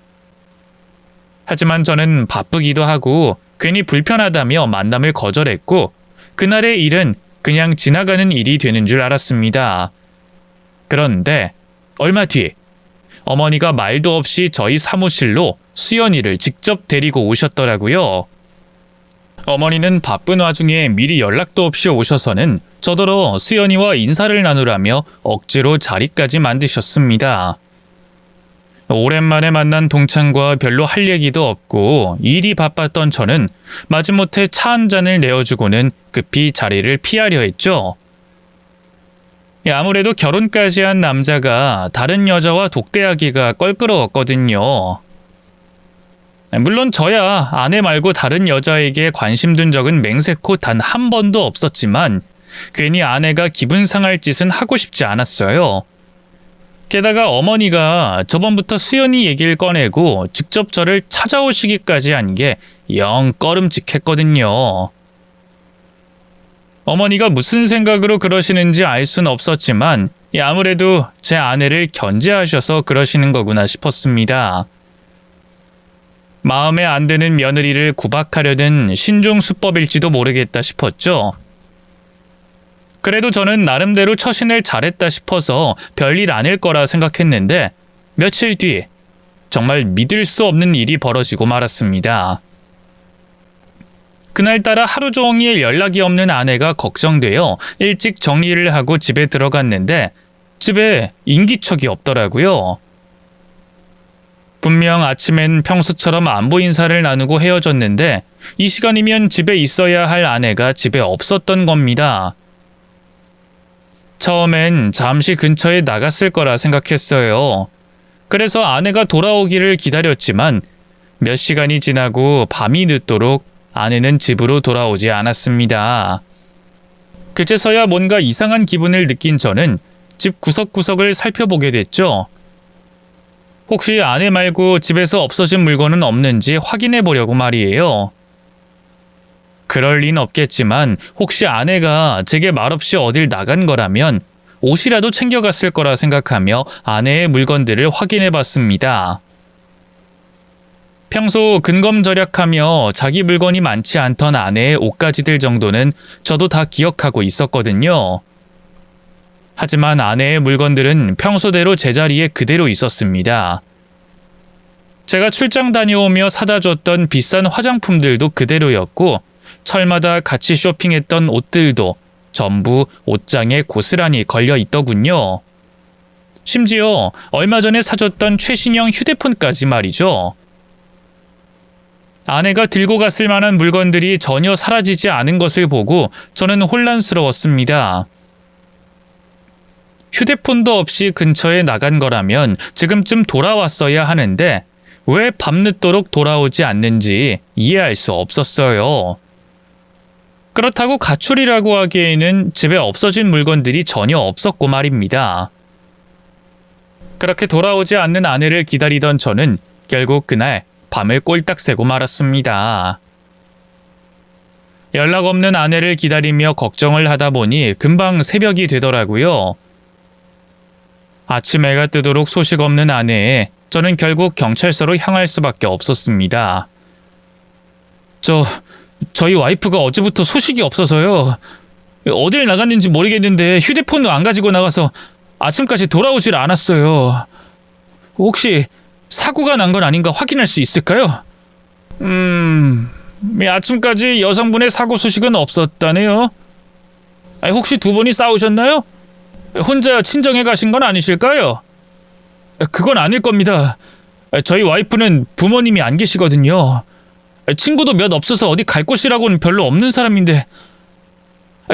하지만 저는 바쁘기도 하고 괜히 불편하다며 만남을 거절했고 그날의 일은 그냥 지나가는 일이 되는 줄 알았습니다. 그런데 얼마 뒤 어머니가 말도 없이 저희 사무실로 수연이를 직접 데리고 오셨더라고요. 어머니는 바쁜 와중에 미리 연락도 없이 오셔서는 저더러 수연이와 인사를 나누라며 억지로 자리까지 만드셨습니다. 오랜만에 만난 동창과 별로 할 얘기도 없고 일이 바빴던 저는 마지못해 차 한 잔을 내어주고는 급히 자리를 피하려 했죠. 아무래도 결혼까지 한 남자가 다른 여자와 독대하기가 껄끄러웠거든요. 물론 저야 아내 말고 다른 여자에게 관심 둔 적은 맹세코 단 한 번도 없었지만 괜히 아내가 기분 상할 짓은 하고 싶지 않았어요. 게다가 어머니가 저번부터 수연이 얘기를 꺼내고 직접 저를 찾아오시기까지 한 게 영 꺼름직했거든요. 어머니가 무슨 생각으로 그러시는지 알 순 없었지만 아무래도 제 아내를 견제하셔서 그러시는 거구나 싶었습니다. 마음에 안 드는 며느리를 구박하려는 신종수법일지도 모르겠다 싶었죠. 그래도 저는 나름대로 처신을 잘했다 싶어서 별일 아닐 거라 생각했는데 며칠 뒤 정말 믿을 수 없는 일이 벌어지고 말았습니다. 그날따라 하루 종일 연락이 없는 아내가 걱정되어 일찍 정리를 하고 집에 들어갔는데 집에 인기척이 없더라고요. 분명 아침엔 평소처럼 안부 인사를 나누고 헤어졌는데 이 시간이면 집에 있어야 할 아내가 집에 없었던 겁니다. 처음엔 잠시 근처에 나갔을 거라 생각했어요. 그래서 아내가 돌아오기를 기다렸지만 몇 시간이 지나고 밤이 늦도록 아내는 집으로 돌아오지 않았습니다. 그제서야 뭔가 이상한 기분을 느낀 저는 집 구석구석을 살펴보게 됐죠. 혹시 아내 말고 집에서 없어진 물건은 없는지 확인해 보려고 말이에요. 그럴 리는 없겠지만 혹시 아내가 제게 말없이 어딜 나간 거라면 옷이라도 챙겨갔을 거라 생각하며 아내의 물건들을 확인해 봤습니다. 평소 근검절약하며 자기 물건이 많지 않던 아내의 옷가지들 정도는 저도 다 기억하고 있었거든요. 하지만 아내의 물건들은 평소대로 제자리에 그대로 있었습니다. 제가 출장 다녀오며 사다 줬던 비싼 화장품들도 그대로였고 철마다 같이 쇼핑했던 옷들도 전부 옷장에 고스란히 걸려 있더군요. 심지어 얼마 전에 사줬던 최신형 휴대폰까지 말이죠. 아내가 들고 갔을 만한 물건들이 전혀 사라지지 않은 것을 보고 저는 혼란스러웠습니다. 휴대폰도 없이 근처에 나간 거라면 지금쯤 돌아왔어야 하는데 왜 밤늦도록 돌아오지 않는지 이해할 수 없었어요. 그렇다고 가출이라고 하기에는 집에 없어진 물건들이 전혀 없었고 말입니다. 그렇게 돌아오지 않는 아내를 기다리던 저는 결국 그날 밤을 꼴딱 새고 말았습니다. 연락 없는 아내를 기다리며 걱정을 하다 보니 금방 새벽이 되더라고요. 아침 해가 뜨도록 소식 없는 아내에 저는 결국 경찰서로 향할 수밖에 없었습니다. 저희 와이프가 어제부터 소식이 없어서요. 어딜 나갔는지 모르겠는데 휴대폰도 안 가지고 나가서 아침까지 돌아오질 않았어요. 혹시 사고가 난 건 아닌가 확인할 수 있을까요? 아침까지 여성분의 사고 소식은 없었다네요. 혹시 두 분이 싸우셨나요? 혼자 친정에 가신 건 아니실까요? 그건 아닐 겁니다. 저희 와이프는 부모님이 안 계시거든요. 친구도 몇 없어서 어디 갈 곳이라고는 별로 없는 사람인데,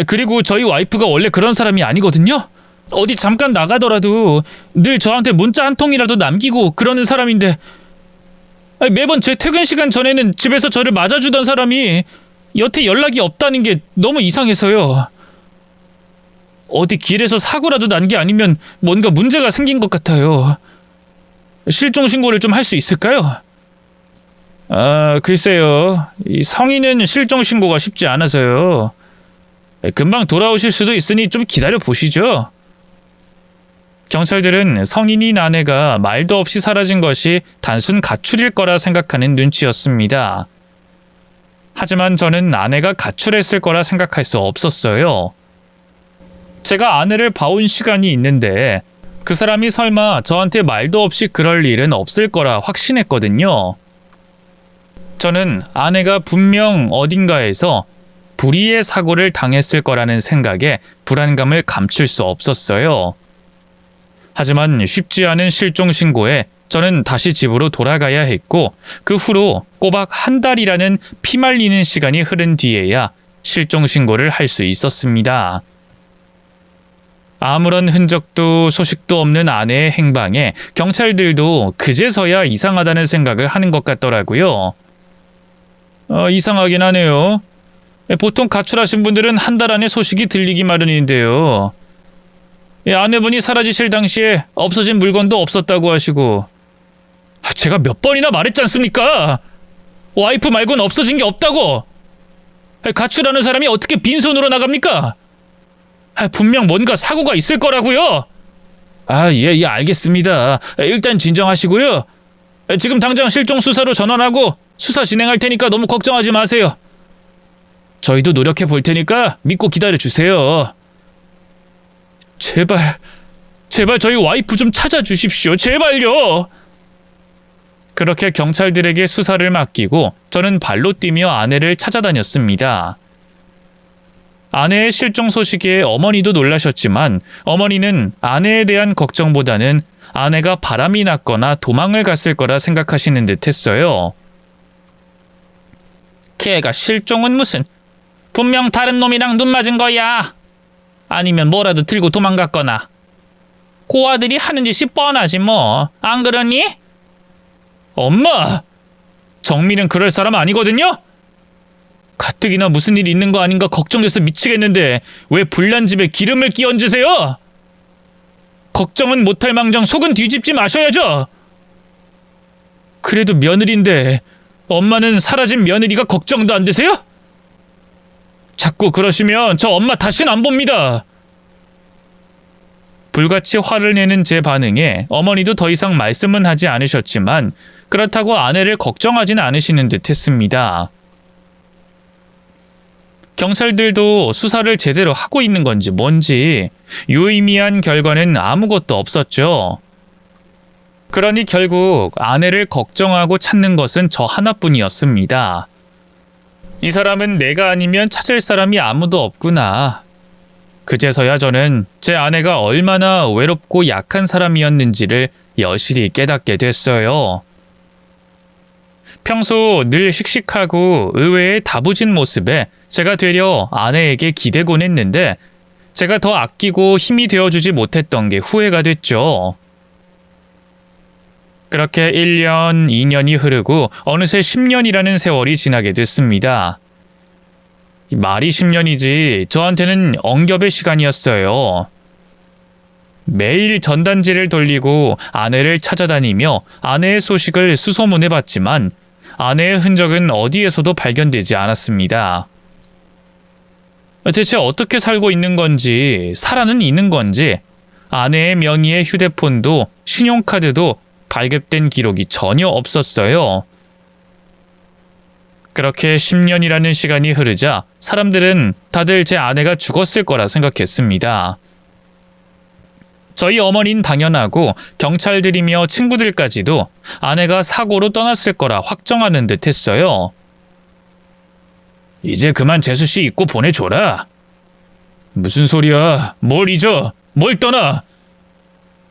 그리고 저희 와이프가 원래 그런 사람이 아니거든요. 어디 잠깐 나가더라도 늘 저한테 문자 한 통이라도 남기고 그러는 사람인데, 매번 제 퇴근 시간 전에는 집에서 저를 맞아주던 사람이 여태 연락이 없다는 게 너무 이상해서요. 어디 길에서 사고라도 난 게 아니면 뭔가 문제가 생긴 것 같아요. 실종 신고를 좀 할 수 있을까요? 글쎄요. 이 성인은 실종 신고가 쉽지 않아서요. 금방 돌아오실 수도 있으니 좀 기다려 보시죠. 경찰들은 성인인 아내가 말도 없이 사라진 것이 단순 가출일 거라 생각하는 눈치였습니다. 하지만 저는 아내가 가출했을 거라 생각할 수 없었어요. 제가 아내를 봐온 시간이 있는데 그 사람이 설마 저한테 말도 없이 그럴 일은 없을 거라 확신했거든요. 저는 아내가 분명 어딘가에서 불의의 사고를 당했을 거라는 생각에 불안감을 감출 수 없었어요. 하지만 쉽지 않은 실종 신고에 저는 다시 집으로 돌아가야 했고 그 후로 꼬박 한 달이라는 피말리는 시간이 흐른 뒤에야 실종 신고를 할 수 있었습니다. 아무런 흔적도 소식도 없는 아내의 행방에 경찰들도 그제서야 이상하다는 생각을 하는 것 같더라고요. 이상하긴 하네요. 보통 가출하신 분들은 한 달 안에 소식이 들리기 마련인데요. 아내분이 사라지실 당시에 없어진 물건도 없었다고 하시고, 제가 몇 번이나 말했지 않습니까? 와이프 말고는 없어진 게 없다고! 가출하는 사람이 어떻게 빈손으로 나갑니까? 분명 뭔가 사고가 있을 거라고요! 예, 알겠습니다. 일단 진정하시고요. 지금 당장 실종 수사로 전환하고 수사 진행할 테니까 너무 걱정하지 마세요. 저희도 노력해 볼 테니까 믿고 기다려 주세요. 제발 저희 와이프 좀 찾아주십시오. 제발요. 그렇게 경찰들에게 수사를 맡기고 저는 발로 뛰며 아내를 찾아다녔습니다. 아내의 실종 소식에 어머니도 놀라셨지만 어머니는 아내에 대한 걱정보다는 아내가 바람이 났거나 도망을 갔을 거라 생각하시는 듯 했어요. 걔가 실종은 무슨, 분명 다른 놈이랑 눈 맞은 거야. 아니면 뭐라도 들고 도망갔거나. 고아들이 하는 짓이 뻔하지 뭐. 안 그러니? 엄마! 정민은 그럴 사람 아니거든요? 가뜩이나 무슨 일 있는 거 아닌가 걱정돼서 미치겠는데 왜 불난 집에 기름을 끼얹으세요? 걱정은 못할 망정 속은 뒤집지 마셔야죠. 그래도 며느리인데 엄마는 사라진 며느리가 걱정도 안 되세요? 자꾸 그러시면 저 엄마 다시는 안 봅니다. 불같이 화를 내는 제 반응에 어머니도 더 이상 말씀은 하지 않으셨지만 그렇다고 아내를 걱정하지는 않으시는 듯 했습니다. 경찰들도 수사를 제대로 하고 있는 건지 뭔지 유의미한 결과는 아무것도 없었죠. 그러니 결국 아내를 걱정하고 찾는 것은 저 하나뿐이었습니다. 이 사람은 내가 아니면 찾을 사람이 아무도 없구나. 그제서야 저는 제 아내가 얼마나 외롭고 약한 사람이었는지를 여실히 깨닫게 됐어요. 평소 늘 씩씩하고 의외의 다부진 모습에 제가 되려 아내에게 기대곤 했는데 제가 더 아끼고 힘이 되어주지 못했던 게 후회가 됐죠. 그렇게 1년, 2년이 흐르고 어느새 10년이라는 세월이 지나게 됐습니다. 말이 10년이지 저한테는 엉겹의 시간이었어요. 매일 전단지를 돌리고 아내를 찾아다니며 아내의 소식을 수소문해봤지만 아내의 흔적은 어디에서도 발견되지 않았습니다. 대체 어떻게 살고 있는 건지, 살아는 있는 건지, 아내의 명의의 휴대폰도 신용카드도 발급된 기록이 전혀 없었어요. 그렇게 10년이라는 시간이 흐르자 사람들은 다들 제 아내가 죽었을 거라 생각했습니다. 저희 어머니는 당연하고 경찰들이며 친구들까지도 아내가 사고로 떠났을 거라 확정하는 듯 했어요. 이제 그만 재수씨 잊고 보내줘라. 무슨 소리야. 뭘 잊어. 뭘 떠나.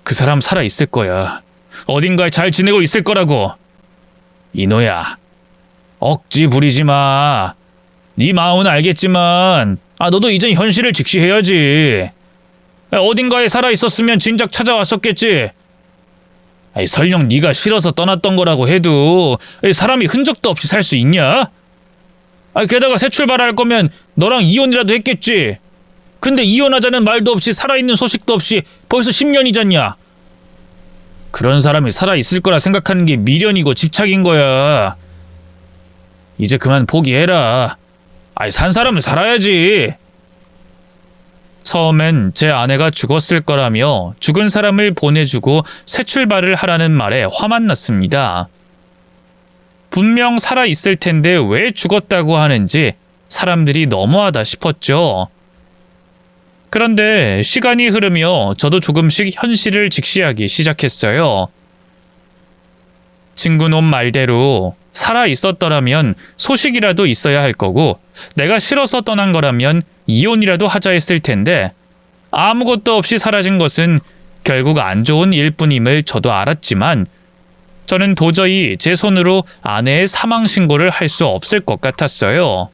그 사람 살아있을 거야. 어딘가에 잘 지내고 있을 거라고. 이노야. 억지 부리지 마. 네 마음은 알겠지만 너도 이젠 현실을 직시해야지. 어딘가에 살아있었으면 진작 찾아왔었겠지. 설령 네가 싫어서 떠났던 거라고 해도 사람이 흔적도 없이 살 수 있냐? 게다가 새 출발할 거면 너랑 이혼이라도 했겠지. 근데 이혼하자는 말도 없이 살아있는 소식도 없이 벌써 10년이잖냐. 그런 사람이 살아있을 거라 생각하는 게 미련이고 집착인 거야. 이제 그만 포기해라. 산 사람은 살아야지. 처음엔 제 아내가 죽었을 거라며 죽은 사람을 보내주고 새 출발을 하라는 말에 화만 났습니다. 분명 살아있을 텐데 왜 죽었다고 하는지 사람들이 너무하다 싶었죠. 그런데 시간이 흐르며 저도 조금씩 현실을 직시하기 시작했어요. 친구놈 말대로 살아있었더라면 소식이라도 있어야 할 거고 내가 싫어서 떠난 거라면 이혼이라도 하자 했을 텐데 아무것도 없이 사라진 것은 결국 안 좋은 일뿐임을 저도 알았지만 저는 도저히 제 손으로 아내의 사망 신고를 할 수 없을 것 같았어요.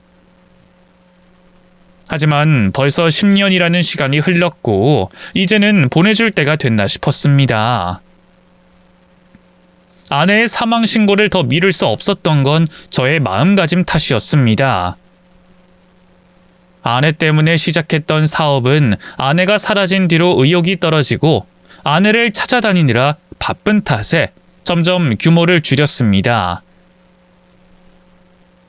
하지만 벌써 10년이라는 시간이 흘렀고 이제는 보내줄 때가 됐나 싶었습니다. 아내의 사망 신고를 더 미룰 수 없었던 건 저의 마음가짐 탓이었습니다. 아내 때문에 시작했던 사업은 아내가 사라진 뒤로 의욕이 떨어지고 아내를 찾아다니느라 바쁜 탓에 점점 규모를 줄였습니다.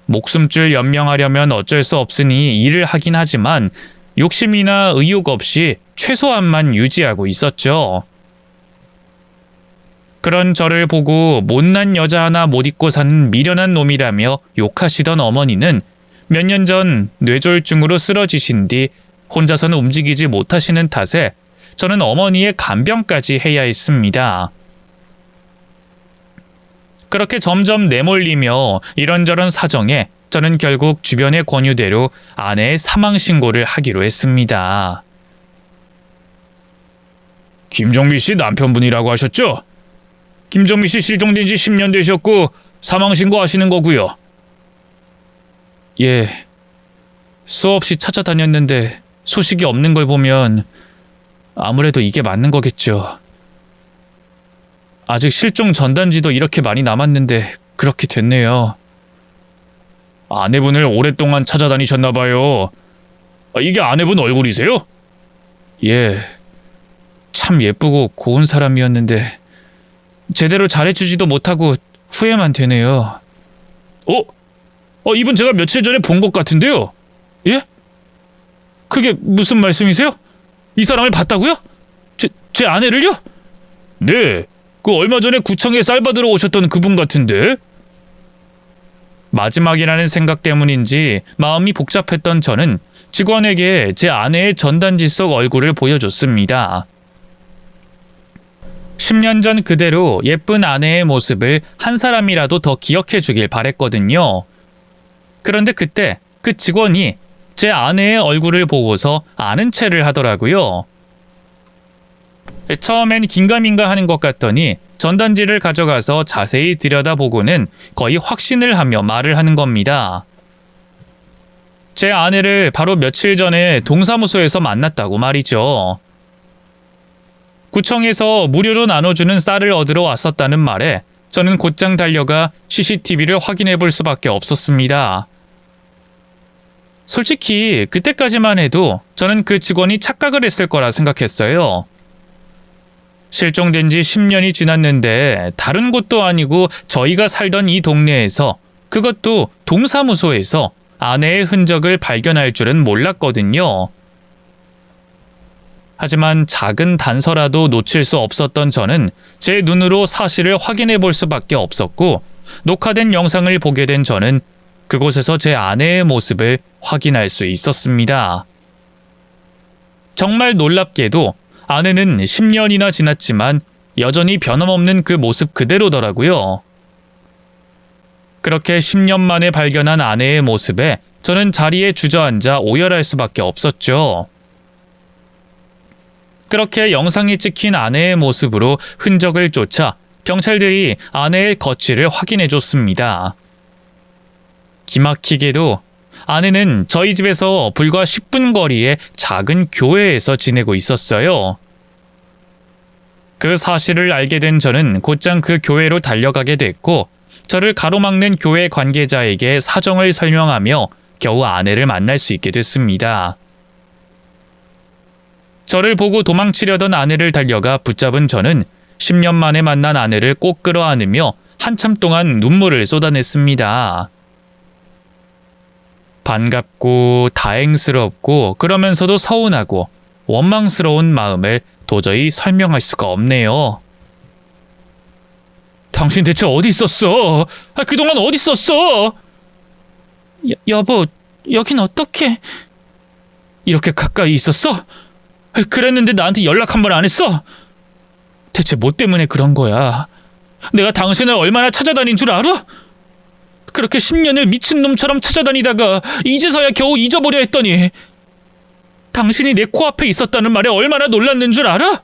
목숨줄 연명하려면 어쩔 수 없으니 일을 하긴 하지만 욕심이나 의욕 없이 최소한만 유지하고 있었죠. 그런 저를 보고 못난 여자 하나 못 잊고 사는 미련한 놈이라며 욕하시던 어머니는 몇 년 전 뇌졸중으로 쓰러지신 뒤 혼자서는 움직이지 못하시는 탓에 저는 어머니의 간병까지 해야 했습니다. 그렇게 점점 내몰리며 이런저런 사정에 저는 결국 주변의 권유대로 아내의 사망 신고를 하기로 했습니다. 김정미 씨 남편분이라고 하셨죠? 김정미 씨 실종된 지 10년 되셨고 사망 신고하시는 거고요. 예. 수없이 찾아다녔는데 소식이 없는 걸 보면 아무래도 이게 맞는 거겠죠. 아직 실종 전단지도 이렇게 많이 남았는데 그렇게 됐네요. 아내분을 오랫동안 찾아다니셨나 봐요. 이게 아내분 얼굴이세요? 예. 참 예쁘고 고운 사람이었는데 제대로 잘해주지도 못하고 후회만 되네요. 이분 제가 며칠 전에 본 것 같은데요. 예? 그게 무슨 말씀이세요? 이 사람을 봤다고요? 제 아내를요? 네. 얼마 전에 구청에 쌀 받으러 오셨던 그분 같은데? 마지막이라는 생각 때문인지 마음이 복잡했던 저는 직원에게 제 아내의 전단지 속 얼굴을 보여줬습니다. 10년 전 그대로 예쁜 아내의 모습을 한 사람이라도 더 기억해 주길 바랬거든요. 그런데 그때 그 직원이 제 아내의 얼굴을 보고서 아는 체를 하더라고요. 처음엔 긴가민가 하는 것 같더니 전단지를 가져가서 자세히 들여다보고는 거의 확신을 하며 말을 하는 겁니다. 제 아내를 바로 며칠 전에 동사무소에서 만났다고 말이죠. 구청에서 무료로 나눠주는 쌀을 얻으러 왔었다는 말에 저는 곧장 달려가 CCTV를 확인해 볼 수밖에 없었습니다. 솔직히 그때까지만 해도 저는 그 직원이 착각을 했을 거라 생각했어요. 실종된 지 10년이 지났는데 다른 곳도 아니고 저희가 살던 이 동네에서, 그것도 동사무소에서 아내의 흔적을 발견할 줄은 몰랐거든요. 하지만 작은 단서라도 놓칠 수 없었던 저는 제 눈으로 사실을 확인해 볼 수밖에 없었고, 녹화된 영상을 보게 된 저는 그곳에서 제 아내의 모습을 확인할 수 있었습니다. 정말 놀랍게도 아내는 10년이나 지났지만 여전히 변함없는 그 모습 그대로더라고요. 그렇게 10년 만에 발견한 아내의 모습에 저는 자리에 주저앉아 오열할 수밖에 없었죠. 그렇게 영상이 찍힌 아내의 모습으로 흔적을 쫓아 경찰들이 아내의 거취를 확인해 줬습니다. 기막히게도 아내는 저희 집에서 불과 10분 거리의 작은 교회에서 지내고 있었어요. 그 사실을 알게 된 저는 곧장 그 교회로 달려가게 됐고, 저를 가로막는 교회 관계자에게 사정을 설명하며 겨우 아내를 만날 수 있게 됐습니다. 저를 보고 도망치려던 아내를 달려가 붙잡은 저는 10년 만에 만난 아내를 꼭 끌어안으며 한참 동안 눈물을 쏟아냈습니다. 반갑고 다행스럽고 그러면서도 서운하고 원망스러운 마음을 도저히 설명할 수가 없네요. 당신 대체 어디 있었어? 그동안 어디 있었어? 여보, 여긴 어떻게? 이렇게 가까이 있었어? 그랬는데 나한테 연락 한 번 안 했어? 대체 뭐 때문에 그런 거야? 내가 당신을 얼마나 찾아다닌 줄 알아? 그렇게 10년을 미친놈처럼 찾아다니다가 이제서야 겨우 잊어버려 했더니 당신이 내 코앞에 있었다는 말에 얼마나 놀랐는 줄 알아?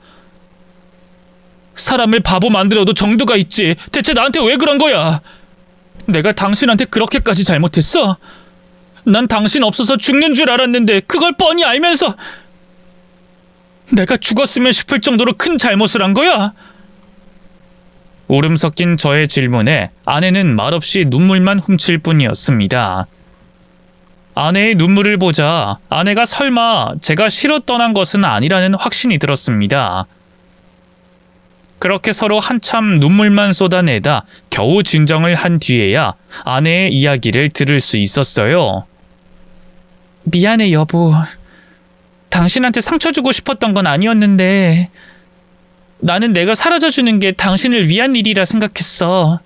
사람을 바보 만들어도 정도가 있지. 대체 나한테 왜 그런 거야? 내가 당신한테 그렇게까지 잘못했어? 난 당신 없어서 죽는 줄 알았는데 그걸 뻔히 알면서 내가 죽었으면 싶을 정도로 큰 잘못을 한 거야? 울음 섞인 저의 질문에 아내는 말없이 눈물만 훔칠 뿐이었습니다. 아내의 눈물을 보자 아내가 설마 제가 싫어 떠난 것은 아니라는 확신이 들었습니다. 그렇게 서로 한참 눈물만 쏟아내다 겨우 진정을 한 뒤에야 아내의 이야기를 들을 수 있었어요. 미안해 여보. 당신한테 상처 주고 싶었던 건 아니었는데 나는 내가 사라져주는 게 당신을 위한 일이라 생각했어.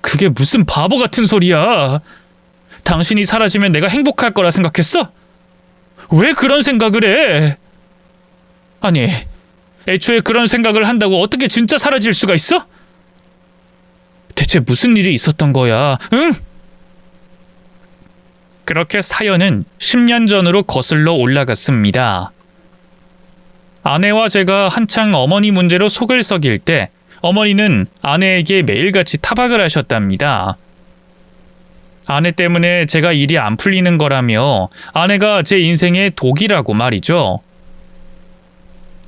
그게 무슨 바보 같은 소리야. 당신이 사라지면 내가 행복할 거라 생각했어? 왜 그런 생각을 해? 아니, 애초에 그런 생각을 한다고 어떻게 진짜 사라질 수가 있어? 대체 무슨 일이 있었던 거야, 응? 그렇게 사연은 10년 전으로 거슬러 올라갔습니다. 아내와 제가 한창 어머니 문제로 속을 썩일 때 어머니는 아내에게 매일같이 타박을 하셨답니다. 아내 때문에 제가 일이 안 풀리는 거라며 아내가 제 인생의 독이라고 말이죠.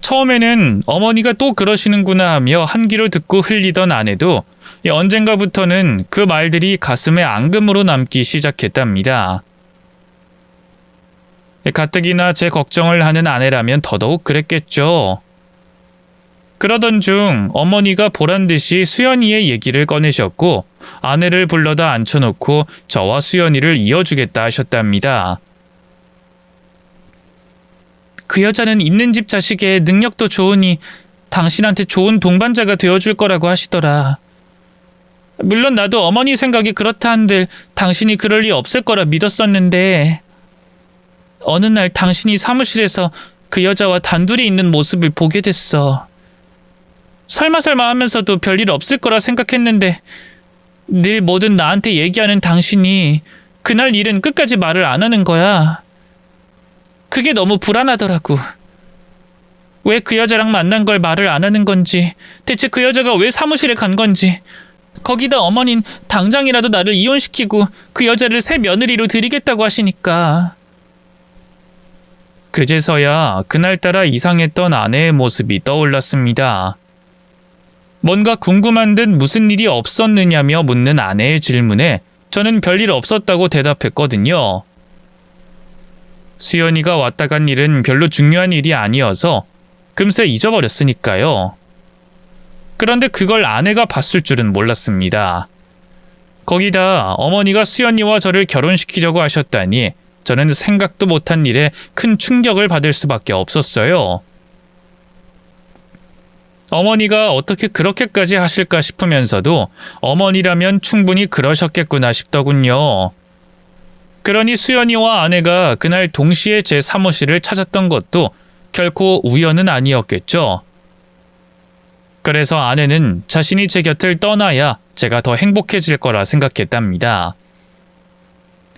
처음에는 어머니가 또 그러시는구나 하며 한 귀로 듣고 흘리던 아내도 언젠가부터는 그 말들이 가슴에 앙금으로 남기 시작했답니다. 가뜩이나 제 걱정을 하는 아내라면 더더욱 그랬겠죠. 그러던 중 어머니가 보란듯이 수연이의 얘기를 꺼내셨고 아내를 불러다 앉혀놓고 저와 수연이를 이어주겠다 하셨답니다. 그 여자는 있는 집 자식에 능력도 좋으니 당신한테 좋은 동반자가 되어줄 거라고 하시더라. 물론 나도 어머니 생각이 그렇다 한들 당신이 그럴 리 없을 거라 믿었었는데 어느 날 당신이 사무실에서 그 여자와 단둘이 있는 모습을 보게 됐어. 설마 하면서도 별일 없을 거라 생각했는데 늘 뭐든 나한테 얘기하는 당신이 그날 일은 끝까지 말을 안 하는 거야. 그게 너무 불안하더라고. 왜 그 여자랑 만난 걸 말을 안 하는 건지, 대체 그 여자가 왜 사무실에 간 건지 거기다 어머닌 당장이라도 나를 이혼시키고 그 여자를 새 며느리로 들이겠다고 하시니까. 그제서야 그날따라 이상했던 아내의 모습이 떠올랐습니다. 뭔가 궁금한 듯 무슨 일이 없었느냐며 묻는 아내의 질문에 저는 별일 없었다고 대답했거든요. 수연이가 왔다 간 일은 별로 중요한 일이 아니어서 금세 잊어버렸으니까요. 그런데 그걸 아내가 봤을 줄은 몰랐습니다. 거기다 어머니가 수연이와 저를 결혼시키려고 하셨다니 저는 생각도 못한 일에 큰 충격을 받을 수밖에 없었어요. 어머니가 어떻게 그렇게까지 하실까 싶으면서도 어머니라면 충분히 그러셨겠구나 싶더군요. 그러니 수연이와 아내가 그날 동시에 제 사무실을 찾았던 것도 결코 우연은 아니었겠죠. 그래서 아내는 자신이 제 곁을 떠나야 제가 더 행복해질 거라 생각했답니다.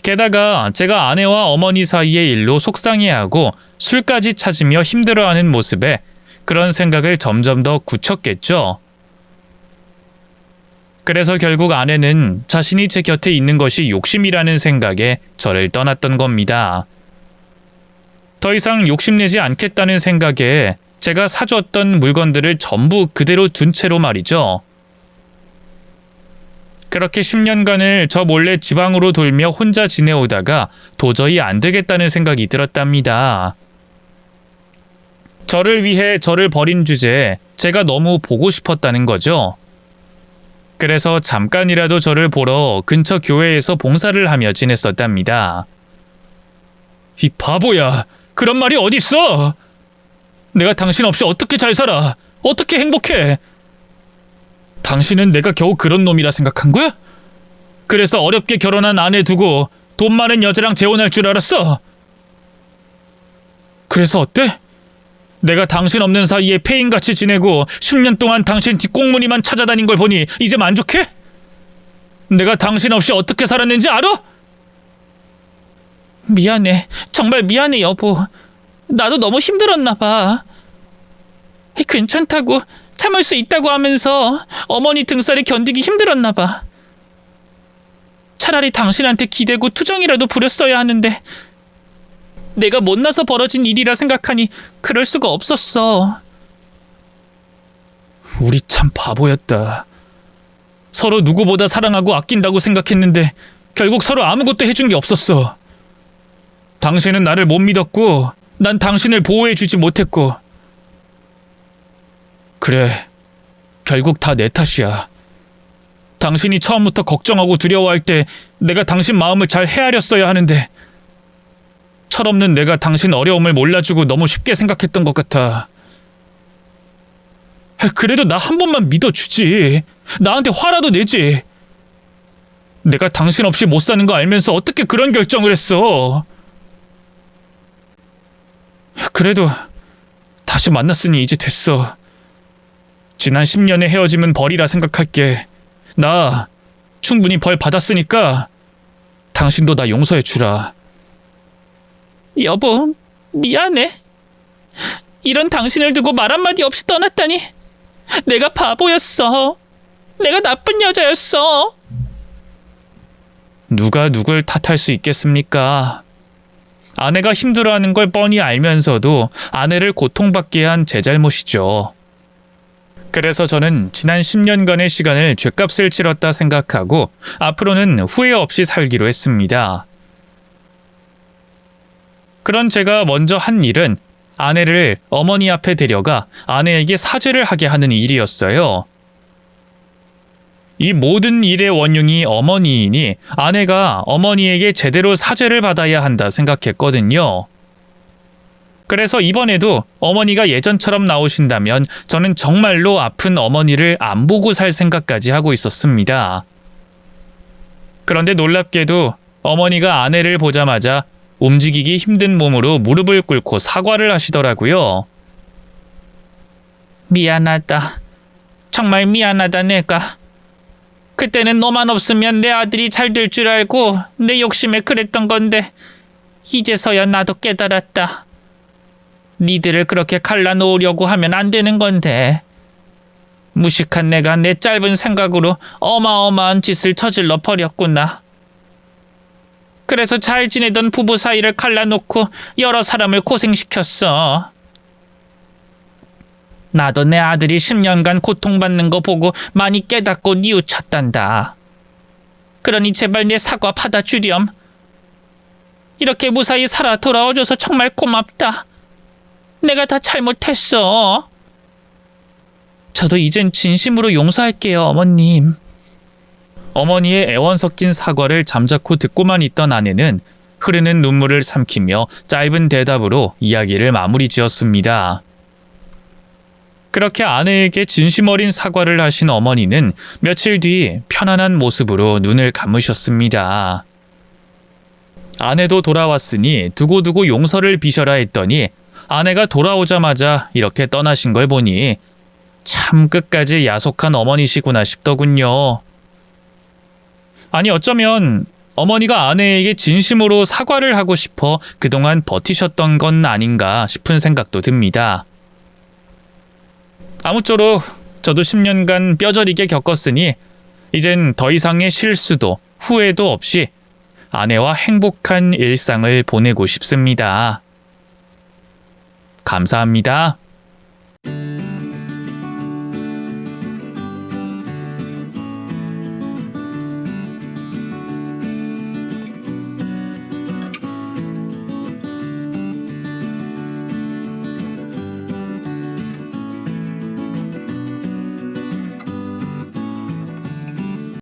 게다가 제가 아내와 어머니 사이의 일로 속상해하고 술까지 찾으며 힘들어하는 모습에 그런 생각을 점점 더 굳혔겠죠. 그래서 결국 아내는 자신이 제 곁에 있는 것이 욕심이라는 생각에 저를 떠났던 겁니다. 더 이상 욕심내지 않겠다는 생각에 제가 사줬던 물건들을 전부 그대로 둔 채로 말이죠. 그렇게 10년간을 저 몰래 지방으로 돌며 혼자 지내오다가 도저히 안 되겠다는 생각이 들었답니다. 저를 위해 저를 버린 주제에 제가 너무 보고 싶었다는 거죠. 그래서 잠깐이라도 저를 보러 근처 교회에서 봉사를 하며 지냈었답니다. 이 바보야, 그런 말이 어딨어? 내가 당신 없이 어떻게 잘 살아? 어떻게 행복해? 당신은 내가 겨우 그런 놈이라 생각한 거야? 그래서 어렵게 결혼한 아내 두고 돈 많은 여자랑 재혼할 줄 알았어? 그래서 어때? 내가 당신 없는 사이에 폐인같이 지내고 10년 동안 당신 뒷공무니만 찾아다닌 걸 보니 이제 만족해? 내가 당신 없이 어떻게 살았는지 알아? 미안해. 정말 미안해, 여보. 나도 너무 힘들었나 봐. 괜찮다고, 참을 수 있다고 하면서 어머니 등살이 견디기 힘들었나 봐. 차라리 당신한테 기대고 투정이라도 부렸어야 하는데 내가 못나서 벌어진 일이라 생각하니 그럴 수가 없었어. 우리 참 바보였다. 서로 누구보다 사랑하고 아낀다고 생각했는데 결국 서로 아무것도 해준 게 없었어. 당신은 나를 못 믿었고 난 당신을 보호해주지 못했고. 그래, 결국 다 내 탓이야. 당신이 처음부터 걱정하고 두려워할 때 내가 당신 마음을 잘 헤아렸어야 하는데 철없는 내가 당신 어려움을 몰라주고 너무 쉽게 생각했던 것 같아. 그래도 나 한 번만 믿어주지. 나한테 화라도 내지. 내가 당신 없이 못 사는 거 알면서 어떻게 그런 결정을 했어? 그래도 다시 만났으니 이제 됐어. 지난 10년의 헤어짐은 벌이라 생각할게. 나 충분히 벌 받았으니까 당신도 나 용서해 주라. 여보, 미안해. 이런 당신을 두고 말 한마디 없이 떠났다니. 내가 바보였어. 내가 나쁜 여자였어. 누가 누굴 탓할 수 있겠습니까? 아내가 힘들어하는 걸 뻔히 알면서도 아내를 고통받게 한 제 잘못이죠. 그래서 저는 지난 10년간의 시간을 죗값을 치렀다 생각하고 앞으로는 후회 없이 살기로 했습니다. 그런 제가 먼저 한 일은 아내를 어머니 앞에 데려가 아내에게 사죄를 하게 하는 일이었어요. 이 모든 일의 원흉이 어머니이니 아내가 어머니에게 제대로 사죄를 받아야 한다 생각했거든요. 그래서 이번에도 어머니가 예전처럼 나오신다면 저는 정말로 아픈 어머니를 안 보고 살 생각까지 하고 있었습니다. 그런데 놀랍게도 어머니가 아내를 보자마자 움직이기 힘든 몸으로 무릎을 꿇고 사과를 하시더라고요. 미안하다. 정말 미안하다 내가. 그때는 너만 없으면 내 아들이 잘 될 줄 알고 내 욕심에 그랬던 건데 이제서야 나도 깨달았다. 니들을 그렇게 갈라놓으려고 하면 안 되는 건데. 무식한 내가 내 짧은 생각으로 어마어마한 짓을 저질러 버렸구나. 그래서 잘 지내던 부부 사이를 갈라놓고 여러 사람을 고생시켰어. 나도 내 아들이 10년간 고통받는 거 보고 많이 깨닫고 뉘우쳤단다. 그러니 제발 내 사과 받아주렴. 이렇게 무사히 살아 돌아와줘서 정말 고맙다. 내가 다 잘못했어. 저도 이젠 진심으로 용서할게요, 어머님. 어머니의 애원 섞인 사과를 잠자코 듣고만 있던 아내는 흐르는 눈물을 삼키며 짧은 대답으로 이야기를 마무리 지었습니다. 그렇게 아내에게 진심 어린 사과를 하신 어머니는 며칠 뒤 편안한 모습으로 눈을 감으셨습니다. 아내도 돌아왔으니 두고두고 용서를 비셔라 했더니 아내가 돌아오자마자 이렇게 떠나신 걸 보니 참 끝까지 야속한 어머니시구나 싶더군요. 아니 어쩌면 어머니가 아내에게 진심으로 사과를 하고 싶어 그동안 버티셨던 건 아닌가 싶은 생각도 듭니다. 아무쪼록 저도 10년간 뼈저리게 겪었으니 이젠 더 이상의 실수도 후회도 없이 아내와 행복한 일상을 보내고 싶습니다. 감사합니다.